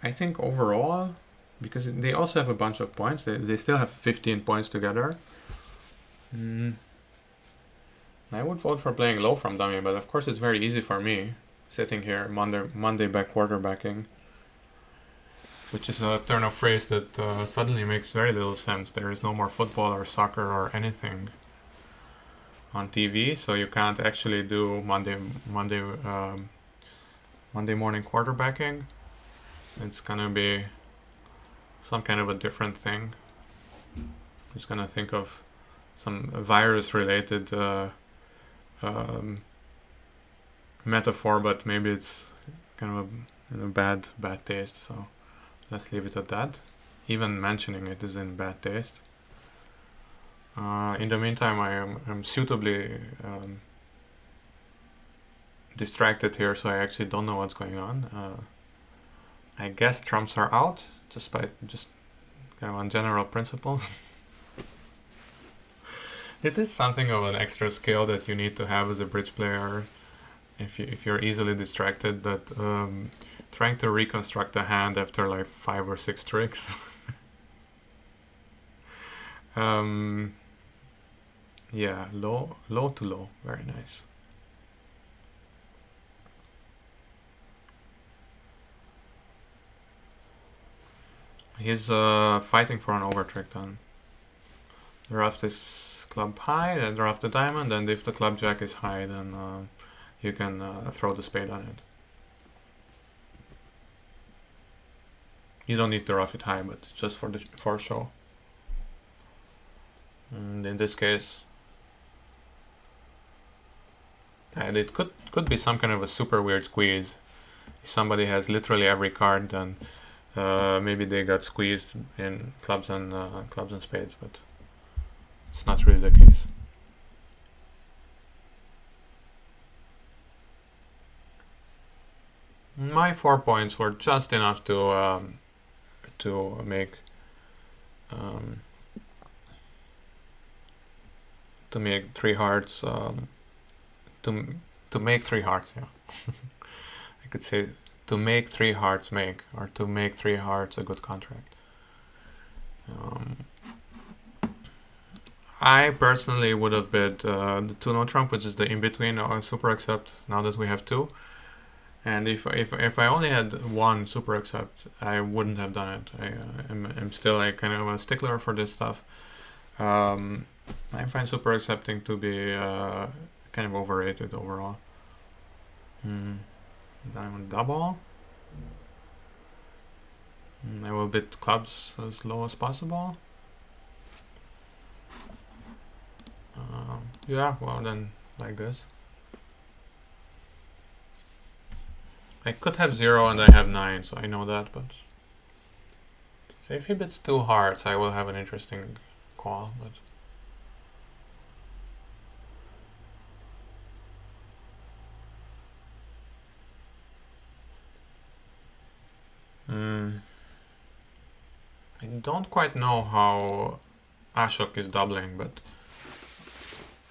A: I think overall, because they also have a bunch of points, they still have 15 points together. I would vote for playing low from dummy, but of course it's very easy for me, sitting here Monday back quarterbacking, which is a turn of phrase that suddenly makes very little sense. There is no more football or soccer or anything on TV, so you can't actually do Monday morning quarterbacking. It's gonna be some kind of a different thing. I'm just gonna think of some virus-related metaphor, but maybe it's kind of a bad taste. So let's leave it at that. Even mentioning it is in bad taste. In the meantime, I'm suitably distracted here, so I actually don't know what's going on. I guess trumps are out, just kind of on general principle. It is something of an extra skill that you need to have as a bridge player if you're easily distracted, that trying to reconstruct a hand after like 5 or 6 tricks. Yeah, low to low, very nice. He's fighting for an overtrick then. Draft is club high, then draft the diamond, and if the club jack is high, then you can throw the spade on it. You don't need to rough it high, but just for show. And in this case, and it could be some kind of a super weird squeeze. If somebody has literally every card, then maybe they got squeezed in clubs and spades, but it's not really the case. My 4 points were just enough to make to make 3 hearts. To make 3 hearts, yeah. I could say to make 3 hearts make, or to make 3 hearts a good contract. I personally would have bid the 2 no trump, which is the in-between super accept, now that we have 2. And if I only had 1 super accept, I wouldn't have done it. I'm still like kind of a stickler for this stuff. I find super accepting to be kind of overrated overall. Diamond double. I will bid clubs as low as possible. Yeah, well then, like this. I could have 0 and I have 9, so I know that, but... So if he bids 2 hearts, I will have an interesting call, but... I don't quite know how Asok is doubling, but...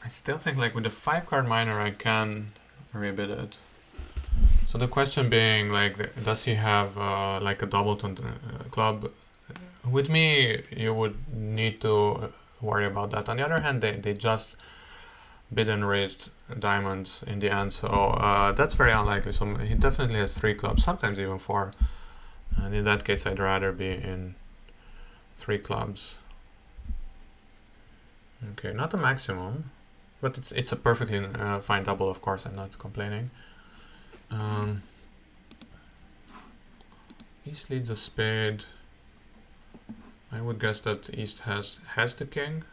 A: I still think like with the 5-card minor I can rebid it. So the question being, like, does he have like a doubleton club? With me, you would need to worry about that. On the other hand, they just bid and raised diamonds in the end, so that's very unlikely. So he definitely has 3 clubs, sometimes even 4. And in that case, I'd rather be in 3 clubs. Okay, not the maximum, but it's a perfectly fine double, of course. I'm not complaining. East leads a spade. I would guess that East has the king.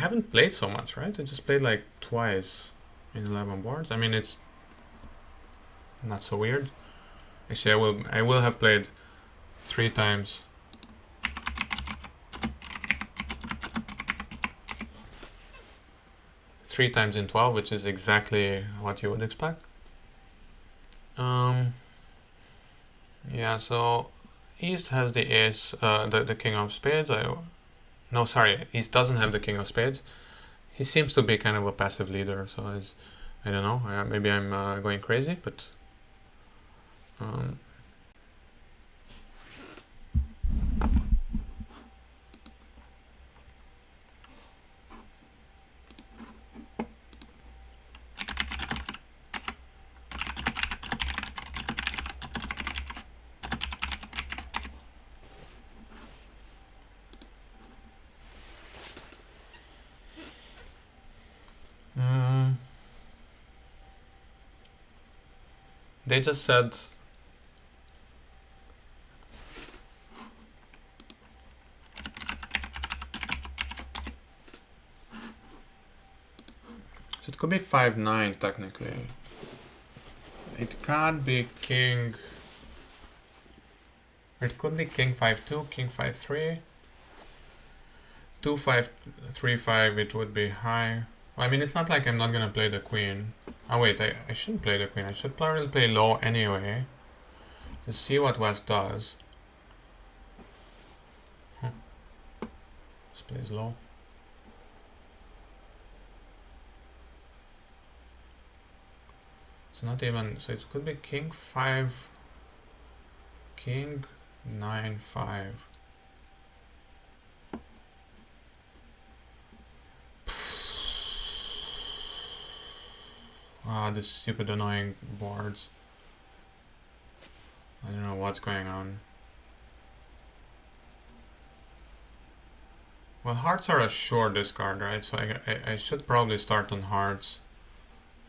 A: haven't played so much, right? I just played like twice in 11 boards. I mean, it's not so weird. Actually, I will have played 3 times. Three times in 12, which is exactly what you would expect. Yeah, so East has the ace, the king of spades. No, sorry, East doesn't have the king of spades. He seems to be kind of a passive leader, so I don't know. Maybe I'm going crazy, but they just said. So it could be 5-9 technically. It can't be king. It could be king 5-2, king 5-3. 2-5, 3-5. It would be high. Well, I mean, it's not like I'm not gonna play the queen. Oh wait, I shouldn't play the queen. I should probably play low anyway. To see what West does. This plays low. It's not even, so it could be king 5, king 9-5. Ah, this stupid annoying boards. I don't know what's going on. Well, hearts are a sure discard, right? So I should probably start on hearts.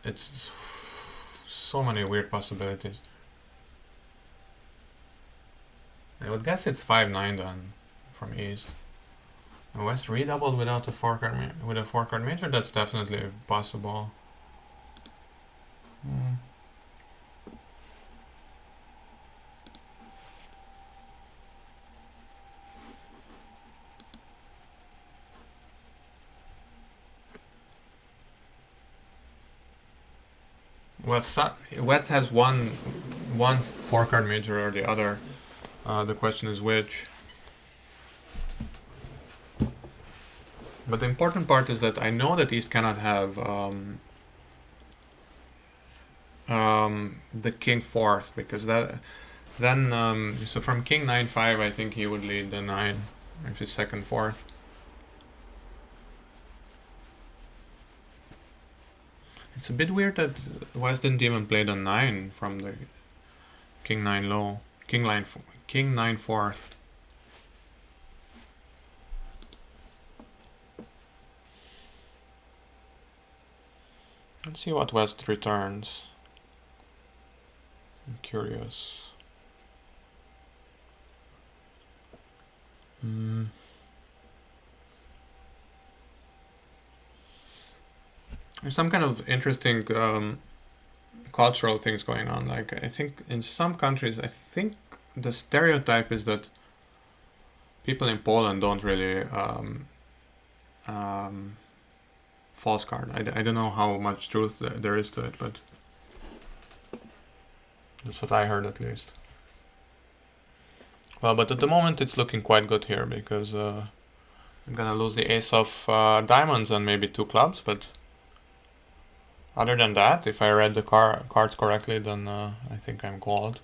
A: It's so many weird possibilities. I would guess it's 5-9 then from East. And West redoubled without a 4-card major. That's definitely possible. Well, West has one 4-card major or the other. The question is which. But the important part is that I know that East cannot have the king 4th, because then so from king 9-5 I think he would lead the 9 if his second 4th. It's a bit weird that West didn't even play the 9 from the king 9 low, king 9 4th. Let's see what West returns. I'm curious. There's some kind of interesting cultural things going on. Like, I think in some countries, I think the stereotype is that people in Poland don't really false card. I don't know how much truth there is to it, but that's what I heard at least. Well, but at the moment it's looking quite good here, because I'm gonna lose the ace of diamonds and maybe 2 clubs, but other than that, if I read the cards correctly, then I think I'm gold.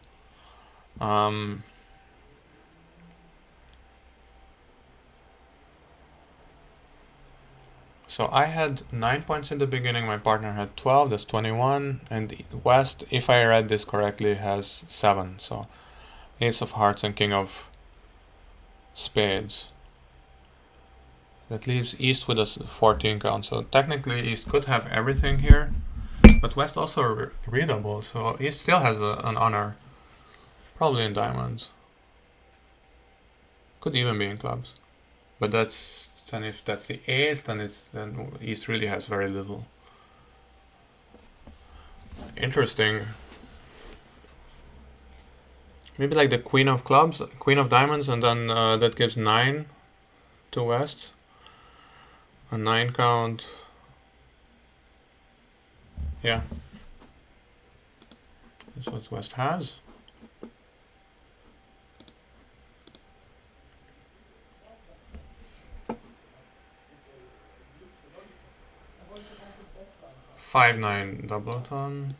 A: So I had 9 points in the beginning, my partner had 12, that's 21, and West, if I read this correctly, has 7. So ace of hearts and king of spades. That leaves East with a 14 count, so technically East could have everything here, but West also readable, so East still has an honor, probably in diamonds. Could even be in clubs, but that's then if that's the ace, then East really has very little. Interesting. Maybe like the Queen of Clubs, Queen of Diamonds, and then that gives 9 to West. A 9 count. Yeah. That's what West has. Five nine doubleton.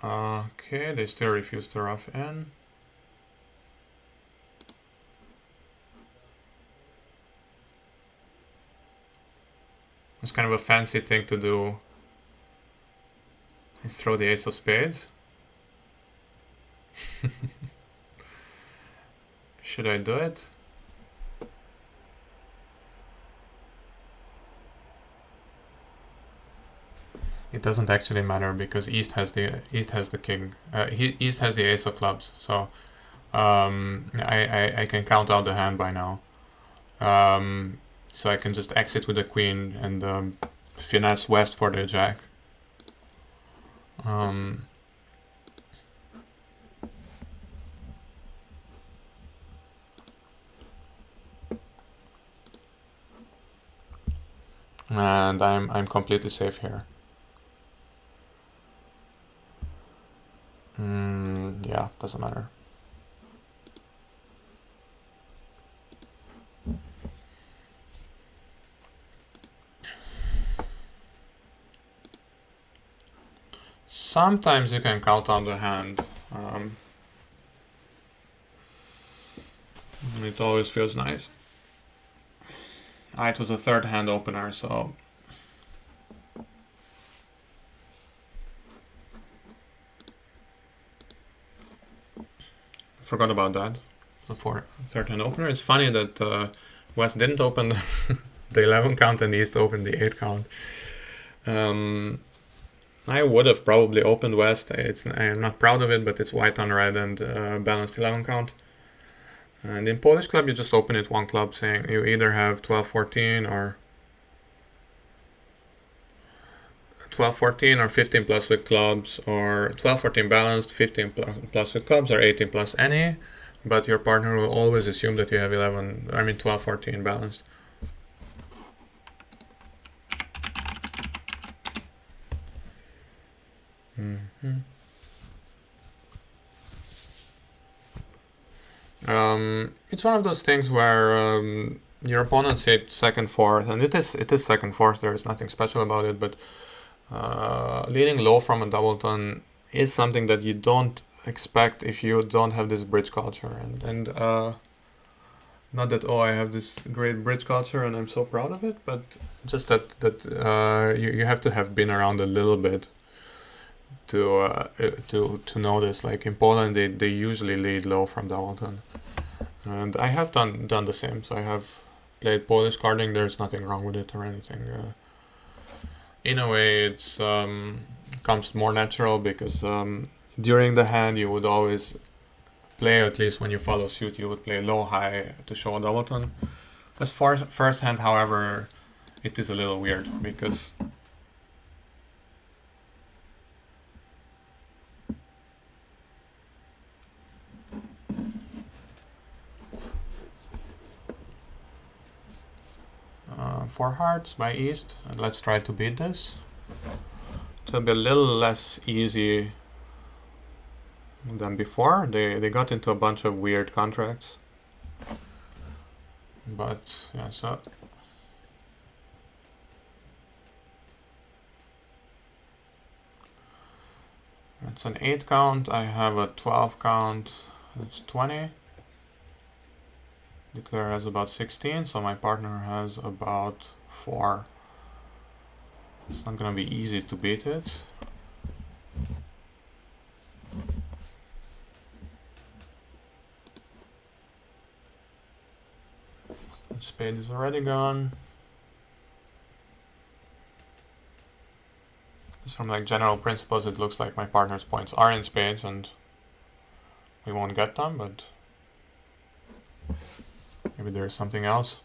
A: Okay, they still refuse to rough in. It's kind of a fancy thing to do. Is throw the ace of spades. Should I do it? It doesn't actually matter because East has the king. East has the ace of clubs, so I can count out the hand by now. So I can just exit with the queen and finesse West for the jack. And I'm completely safe here. Yeah, doesn't matter. Sometimes you can count on the hand. It always feels nice. It was a third hand opener, so forgot about that. For third hand opener, it's funny that West didn't open the 11 count and East opened the 8 count. I would have probably opened West. I'm not proud of it, but it's white on red and balanced 11 count. And in Polish club, you just open it one club, saying you either have 12-14 or 12-14 or 15 plus with clubs, or 12-14 balanced, 15 plus with clubs, or 18 plus any. But your partner will always assume that you have 12-14 balanced. It's one of those things where your opponents hit second, fourth, and it is second, fourth. There is nothing special about it, but leading low from a doubleton is something that you don't expect if you don't have this bridge culture. And not that I have this great bridge culture and I'm so proud of it, but just that you have to have been around a little bit to know this. Like in Poland, they usually lead low from doubleton, and I have done the same. So I have played Polish carding. There's nothing wrong with it or anything. In a way, it's comes more natural because during the hand you would always play, at least when you follow suit, you would play low high to show a doubleton. As far as first hand, however, it is a little weird because four hearts by East, and let's try to beat this. It'll be a little less easy than before. They got into a bunch of weird contracts, but yeah, so it's an 8 count. I have a 12 count. It's 20. Declare has about 16, so my partner has about 4. It's not gonna be easy to beat it. Spade is already gone. Just from like general principles, it looks like my partner's points are in spades, and we won't get them, but maybe there is something else.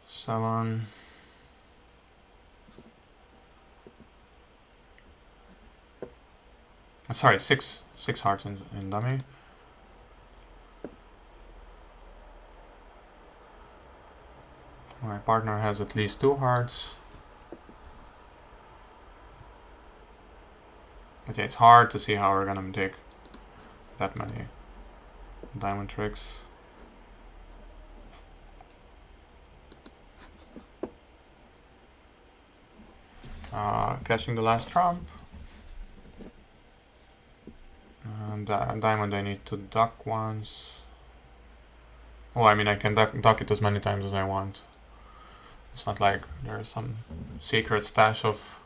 A: Seven. Sorry, six hearts in dummy. My partner has at least 2 hearts. Okay, it's hard to see how we're gonna take that many diamond tricks. Catching the last trump. And diamond I need to duck once. Well, I mean I can duck it as many times as I want. It's not like there's some secret stash of...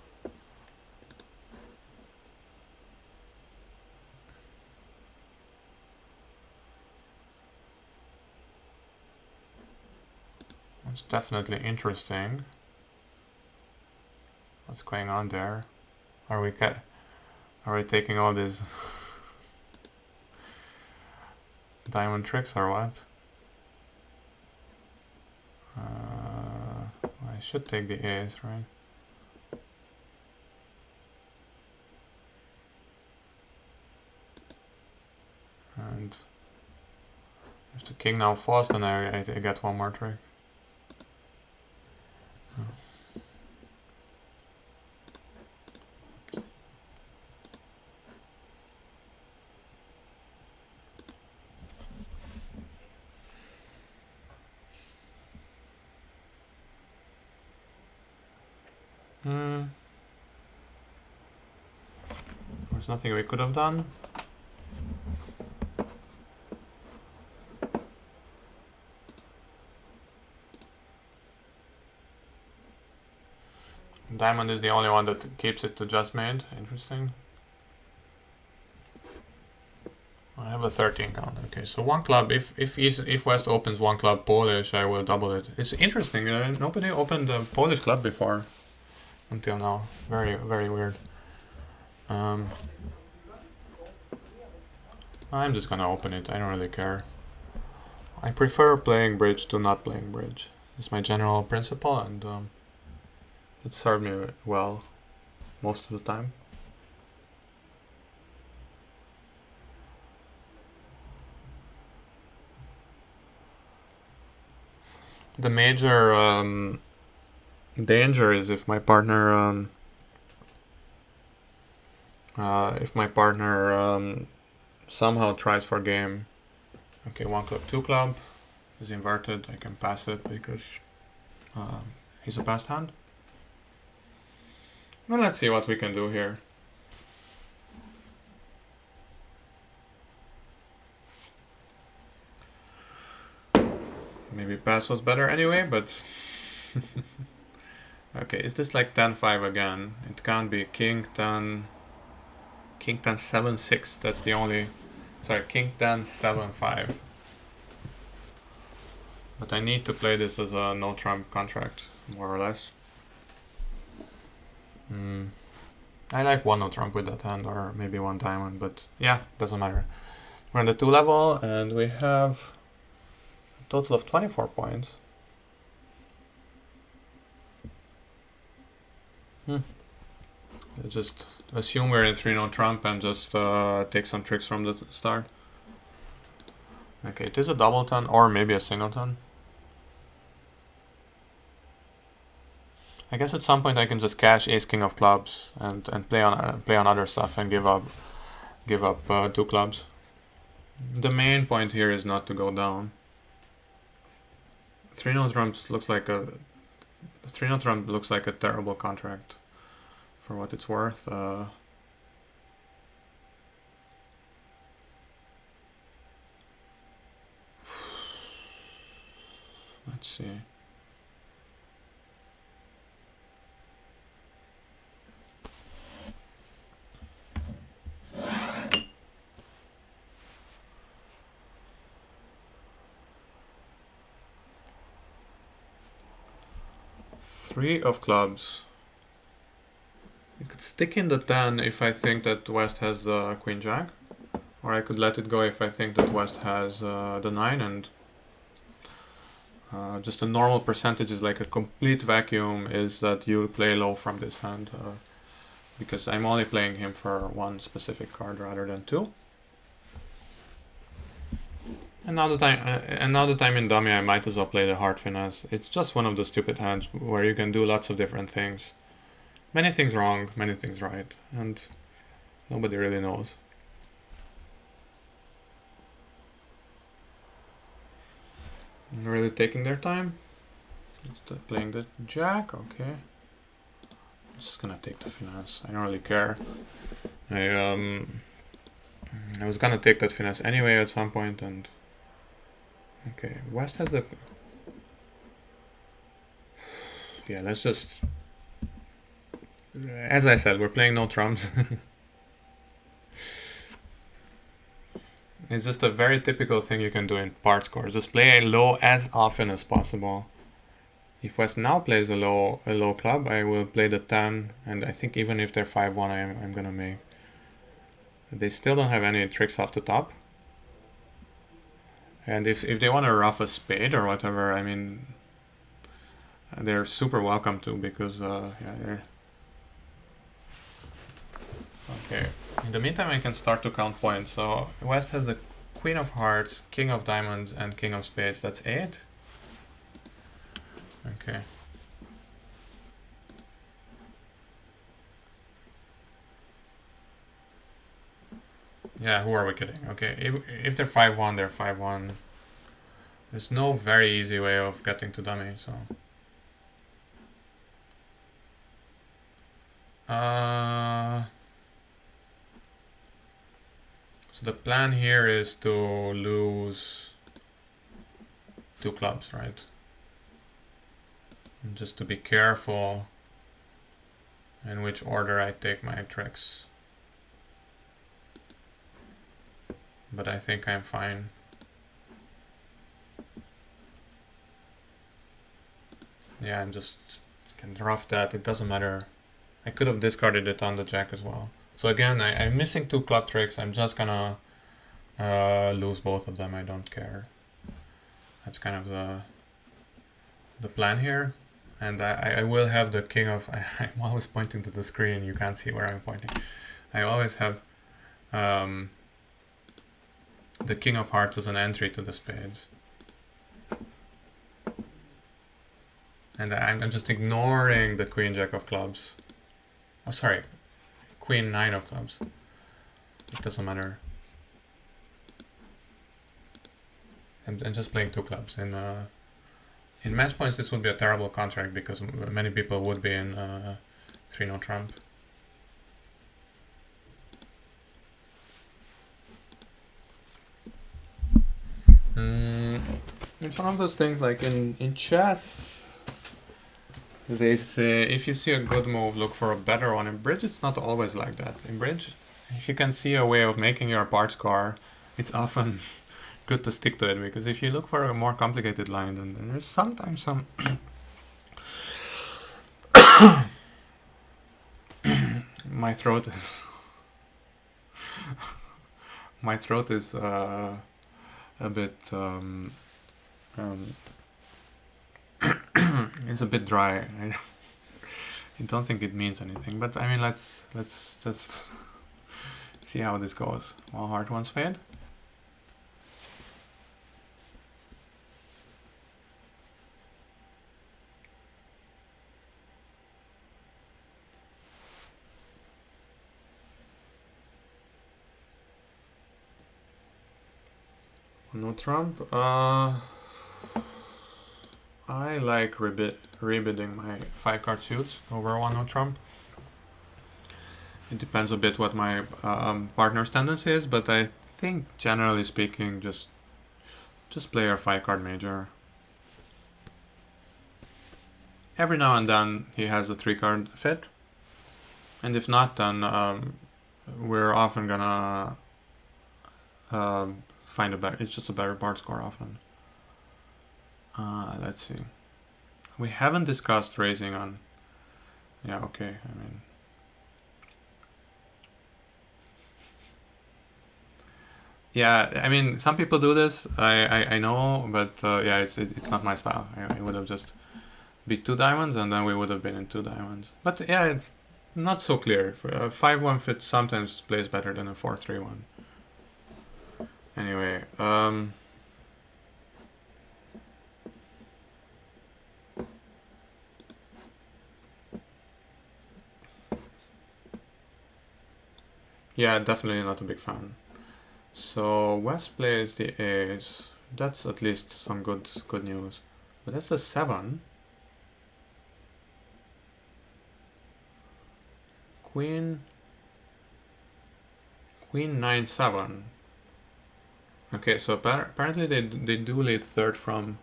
A: It's definitely interesting. What's going on there? Are we taking all these diamond tricks or what? I should take the ace, right? And if the king now falls, then I get one more trick. There's nothing we could have done. Diamond is the only one that keeps it to just made. Interesting. I have a 13 count. Okay, so one club. If West opens one club Polish, I will double it. It's interesting. Nobody opened a Polish club before until now. Very, very weird. I'm just gonna open it. I don't really care. I prefer playing bridge to not playing bridge. It's my general principle, and it served me well most of the time. The major danger is if my partner somehow tries for game. Okay, 1 club, 2 club is inverted. I can pass it because he's a passed hand. Well, let's see what we can do here. Maybe pass was better anyway, but... Okay, is this like 10-5 again? It can't be. King 10... King 10 7-6. That's the only... Sorry, King 10 7-5. But I need to play this as a no trump contract, more or less. I like 1 no trump with that hand, or maybe 1 diamond, but yeah, doesn't matter. We're on the 2 level, and we have a total of 24 points. Just assume we're in 3 no trump and just take some tricks from the start. Okay, it is a double ton or maybe a singleton. I guess at some point I can just cash ace king of clubs and play on other stuff and give up 2 clubs. The main point here is not to go down. 3 no trumps looks like a 3 no trump looks like a terrible contract. For what it's worth, let's see. 3 of clubs. I could stick in the 10 if I think that West has the Queen Jack. Or I could let it go if I think that West has the 9 and just a normal percentage is like a complete vacuum is that you play low from this hand. Because I'm only playing him for one specific card rather than 2. And now that I'm in dummy, I might as well play the Heart Finesse. It's just one of the stupid hands where you can do lots of different things. Many things wrong, many things right, and nobody really knows. Really taking their time. Just playing the Jack, okay. I'm just gonna take the finesse. I don't really care. I was gonna take that finesse anyway at some point, and okay, West has the. Yeah, let's just. As I said, we're playing no trumps. It's just a very typical thing you can do in part scores. Just play a low as often as possible. If West now plays a low club, I will play the 10, and I think even if they're 5-1, I'm gonna make. They still don't have any tricks off the top. And if they want to rough a spade or whatever, I mean, they're super welcome to, because yeah, they're. Okay. In the meantime, I can start to count points. So West has the Queen of Hearts, King of Diamonds, and King of Spades. That's 8. Okay. Yeah, who are we kidding? Okay, if they're 5-1, they're 5-1. There's no very easy way of getting to dummy, so. So the plan here is to lose 2 clubs, right? And just to be careful in which order I take my tricks. But I think I'm fine. Yeah, I'm just can rough that. It doesn't matter. I could have discarded it on the Jack as well. So again, I'm missing 2 club tricks. I'm just gonna lose both of them. I don't care. That's kind of the plan here. And I will have the king of... I'm always pointing to the screen. You can't see where I'm pointing. I always have the king of hearts as an entry to the spades. And I'm just ignoring the queen jack of clubs. Oh, sorry. Queen 9 of clubs. It doesn't matter. And just playing 2 clubs. In match points, this would be a terrible contract because many people would be in 3-no trump. It's one of those things like in chess. They say if you see a good move, look for a better one. In bridge, it's not always like that. In bridge, if you can see a way of making your part score, it's often good to stick to it, because if you look for a more complicated line, then there's sometimes some my throat is a bit it's a bit dry. I don't think it means anything, but I mean, let's just see how this goes. All heart, 1 spade. No trump. I like rebidding my 5-card suits over 1-no trump. It depends a bit what my partner's tendency is, but I think generally speaking, just play your 5-card major. Every now and then he has a 3-card fit, and if not, then we're often gonna find a better. It's just a better part score often. Let's see. We haven't discussed raising on... Yeah, okay, I mean... Yeah, I mean, some people do this, I know, but yeah, it's not my style. I would have just beat 2 diamonds and then we would have been in 2 diamonds. But yeah, it's not so clear. For a 5-1 fit sometimes plays better than a 4-3-1. Anyway, yeah, definitely not a big fan. So West plays the ace. That's at least some good news. But that's the 7. Queen 9-7. Okay, so apparently they do lead third from...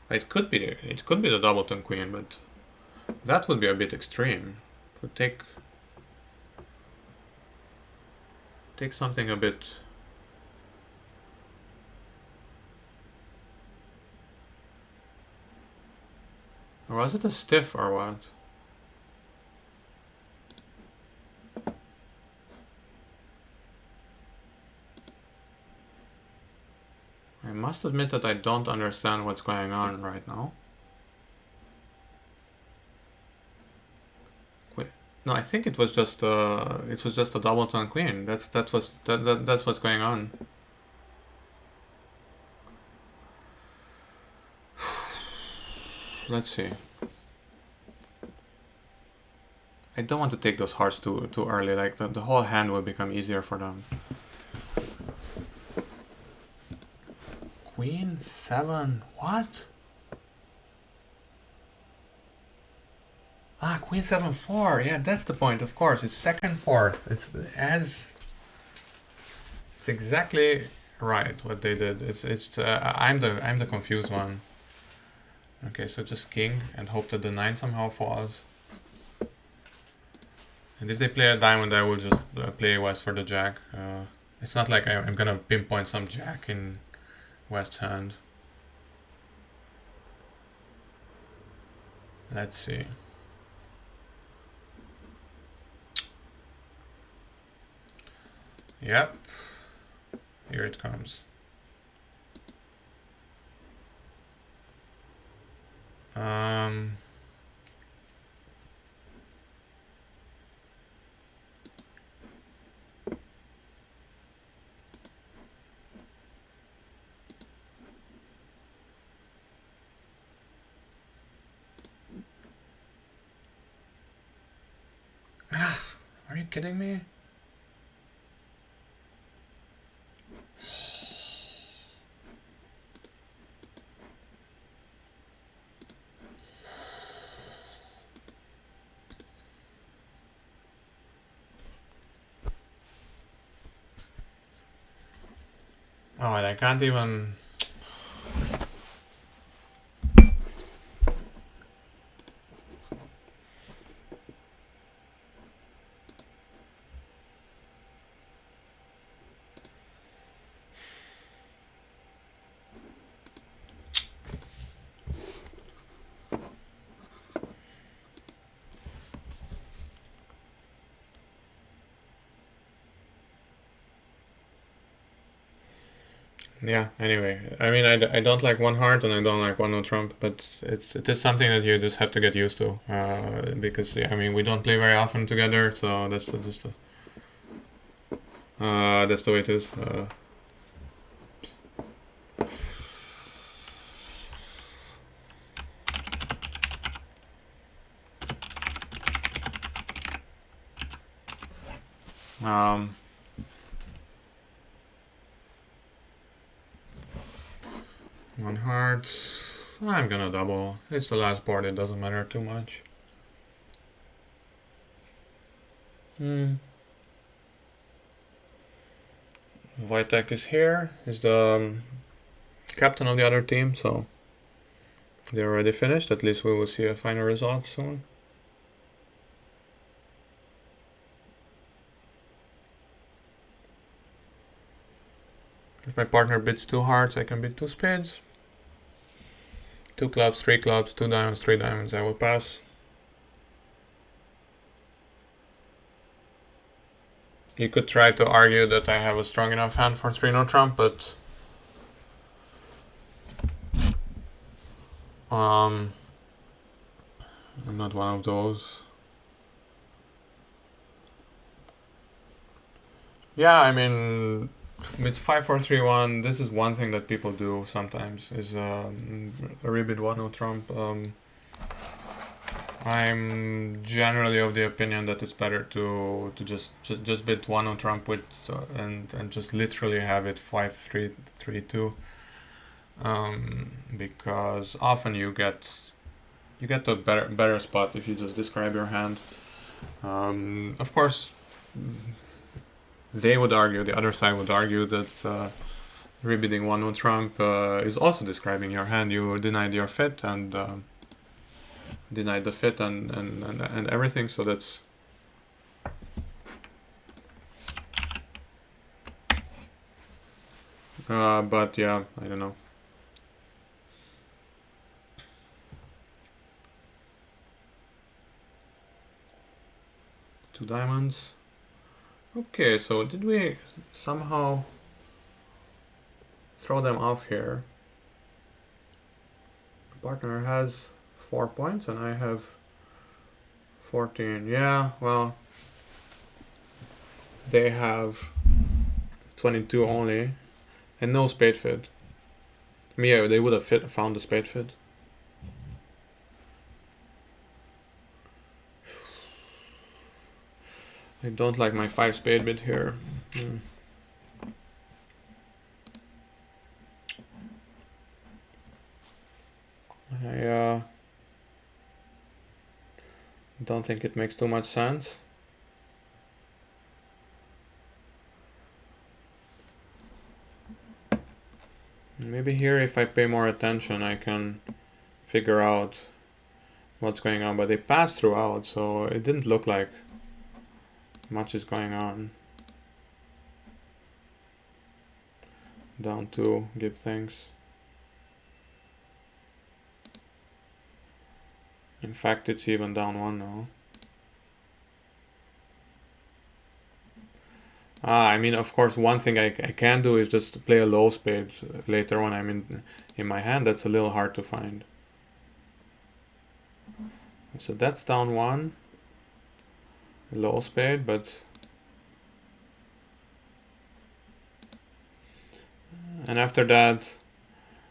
A: It could be the doubleton queen, but that would be a bit extreme. It would take something a bit... Or was it a stiff or what? I must admit that I don't understand what's going on right now. Wait, no, I think it was just a doubleton queen. That's what's going on. Let's see. I don't want to take those hearts too early. Like the whole hand will become easier for them. Queen 7. What? Ah, Queen 7-4. Yeah, that's the point. Of course, it's second fourth. It's exactly right what they did. I'm the confused one. Okay, so just king and hope that the 9 somehow falls. And if they play a diamond, I will just play West for the jack. It's not like I'm gonna pinpoint some jack in West's hand. Let's see. Yep. Here it comes. Are you kidding me? Oh, and I can't even... Yeah, anyway. I mean, I don't like one heart and I don't like one no trump, but it is something that you just have to get used to. Because, yeah, I mean, we don't play very often together, so that's the way it is. One heart. I'm gonna double. It's the last board, it doesn't matter too much. Wojtek is here. He's the captain of the other team, so they're already finished. At least we will see a final result soon. If my partner bids 2 hearts, I can bid 2 spades. 2 clubs, 3 clubs, 2 diamonds, 3 diamonds. I will pass. You could try to argue that I have a strong enough hand for 3 no trump, but I'm not one of those. Yeah, I mean, with 5-4-3-1, this is one thing that people do sometimes, is a rebid 1 no trump. I'm generally of the opinion that it's better to just bid 1 no trump with and just literally have it 5-3-3-2, because often you get a better spot if you just describe your hand. Of course, they would argue, the other side would argue that rebidding 1 no trump is also describing your hand. You denied your fit and denied the fit and everything, so that's but yeah, I don't know. Two diamonds. Okay, so did we somehow throw them off here? Partner has 4 points and I have 14. Yeah, well, they have 22 only and no spade fit. Yeah, they would have found the spade fit. I don't like my 5 spade bid here. I don't think it makes too much sense. Maybe here, if I pay more attention, I can figure out what's going on. But they passed throughout, so it didn't look like much is going on. Down 2, give thanks. In fact, it's even down 1 now. I mean, of course, one thing I can do is just play a low spade later when I'm in my hand. That's a little hard to find. So that's down 1. Low spade, but and after that,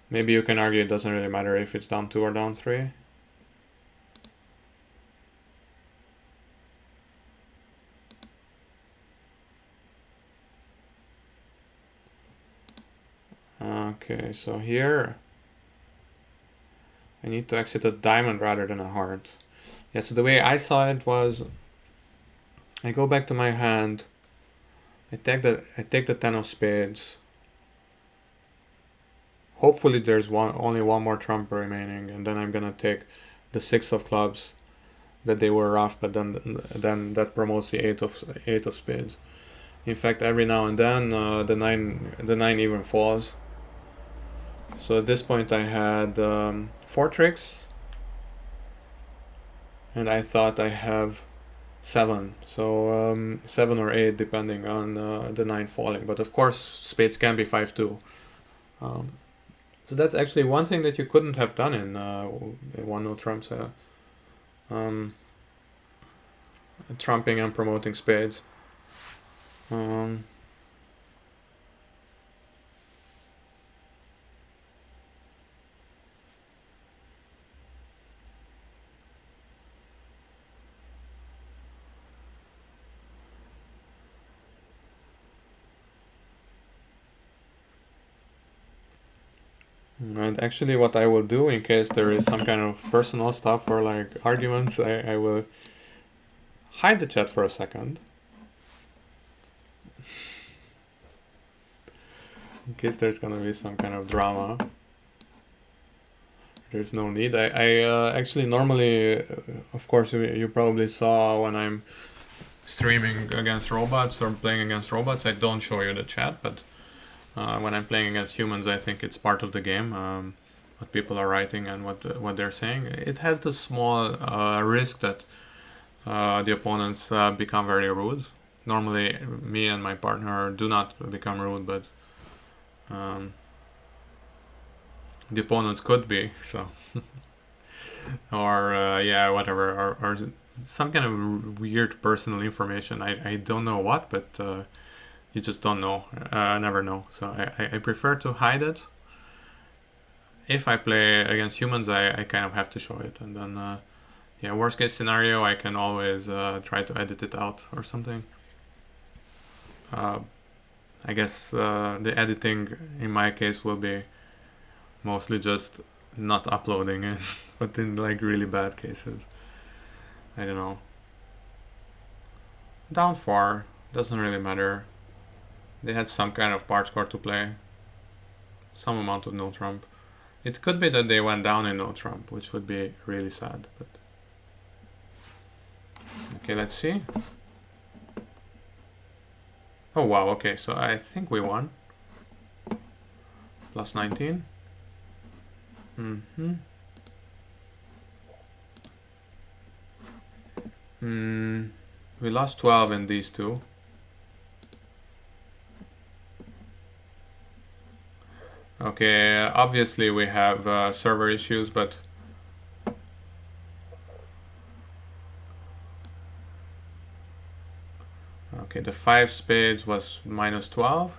A: maybe you can argue it doesn't really matter if it's down 2 or down 3. Okay, so here I need to exit a diamond rather than a heart. Yeah, so the way I saw it was I go back to my hand, I take the 10 of spades. Hopefully there's only one more trump remaining, and then I'm gonna take the 6 of clubs that they were off, but then that promotes the 8 of spades. In fact, every now and then the 9 even falls. So at this point I had 4 tricks, and I thought I have 7. So 7 or 8 depending on the 9 falling. But of course spades can be 5-2. So that's actually one thing that you couldn't have done in 1 no trumps. Trumping and promoting spades. And actually what I will do in case there is some kind of personal stuff or like arguments, I will hide the chat for a second. In case there's gonna be some kind of drama. There's no need. I actually normally, of course, you probably saw when I'm streaming against robots or playing against robots, I don't show you the chat, but when I'm playing against humans, I think it's part of the game. what people are writing and what they're saying. It has the small risk that the opponents become very rude. Normally, me and my partner do not become rude, but the opponents could be, so. Or yeah, whatever, or some kind of weird personal information. I don't know what, but you just don't know, never know. So I prefer to hide it. If I play against humans, I kind of have to show it, and then yeah, worst case scenario, I can always try to edit it out or something. I guess the editing in my case will be mostly just not uploading it, but in like really bad cases. I don't know. Down 4, doesn't really matter. They had some kind of part score to play. Some amount of no trump. It could be that they went down in no trump, which would be really sad, but... Okay, let's see. Oh wow, okay, so I think we won. Plus 19. We lost 12 in these two. Okay, obviously we have server issues, but okay, the 5 spades was minus 12.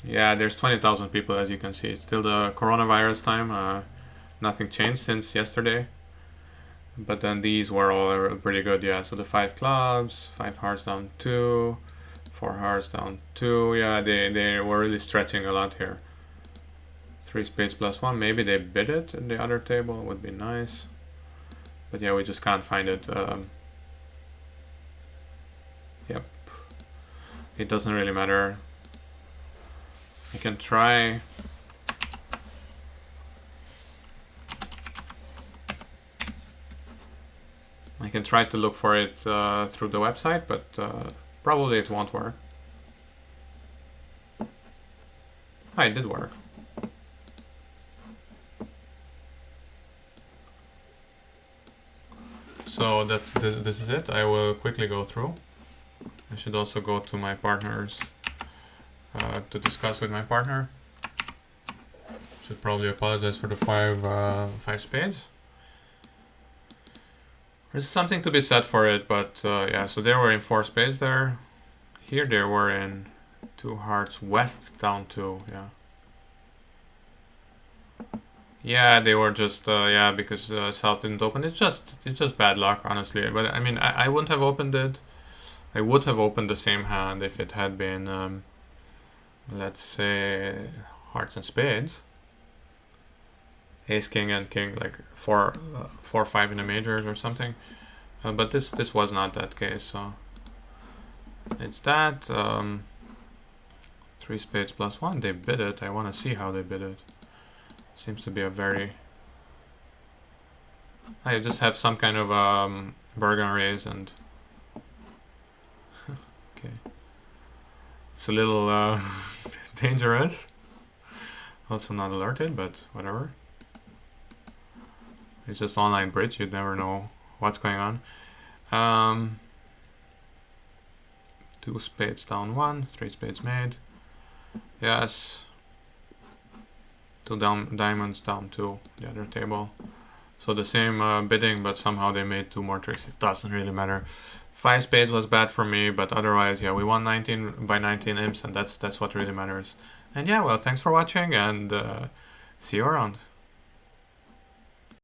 A: Yeah, there's 20,000 people, as you can see. It's still the coronavirus time. Nothing changed since yesterday. But then these were all pretty good, yeah. So the 5 clubs, 5 hearts down 2, 4 hearts down 2. Yeah, they were really stretching a lot here. 3 spades plus 1. Maybe they bid it in the other table. It would be nice. But yeah, we just can't find it. Yep. It doesn't really matter. I can try. I can try to look for it through the website, but probably it won't work. Oh, it did work. So this is it. I will quickly go through. I should also go to my partners to discuss with my partner. Should probably apologize for the 5 spades. There's something to be said for it, but yeah, so they were in 4 spades there. Here they were in 2 hearts west down 2, yeah. Yeah, they were just, yeah, because South didn't open. It's just bad luck, honestly. But I mean, I wouldn't have opened it. I would have opened the same hand if it had been, let's say, hearts and spades. Ace, king, and king, like 4, 5 in the majors or something. But this was not that case, so it's that. 3 spades plus 1. They bid it. I want to see how they bid it. Seems to be a very... I just have some kind of Bergen raise and... okay. It's a little dangerous. Also not alerted, but whatever. It's just online bridge, you'd never know what's going on. 2 spades down 1, 3 spades made. Yes. 2 diamonds down 2, the other table. So the same bidding, but somehow they made 2 more tricks. It doesn't really matter. 5 spades was bad for me, but otherwise, yeah, we won 19 by 19 imps, and that's what really matters. And yeah, well, thanks for watching, and see you around.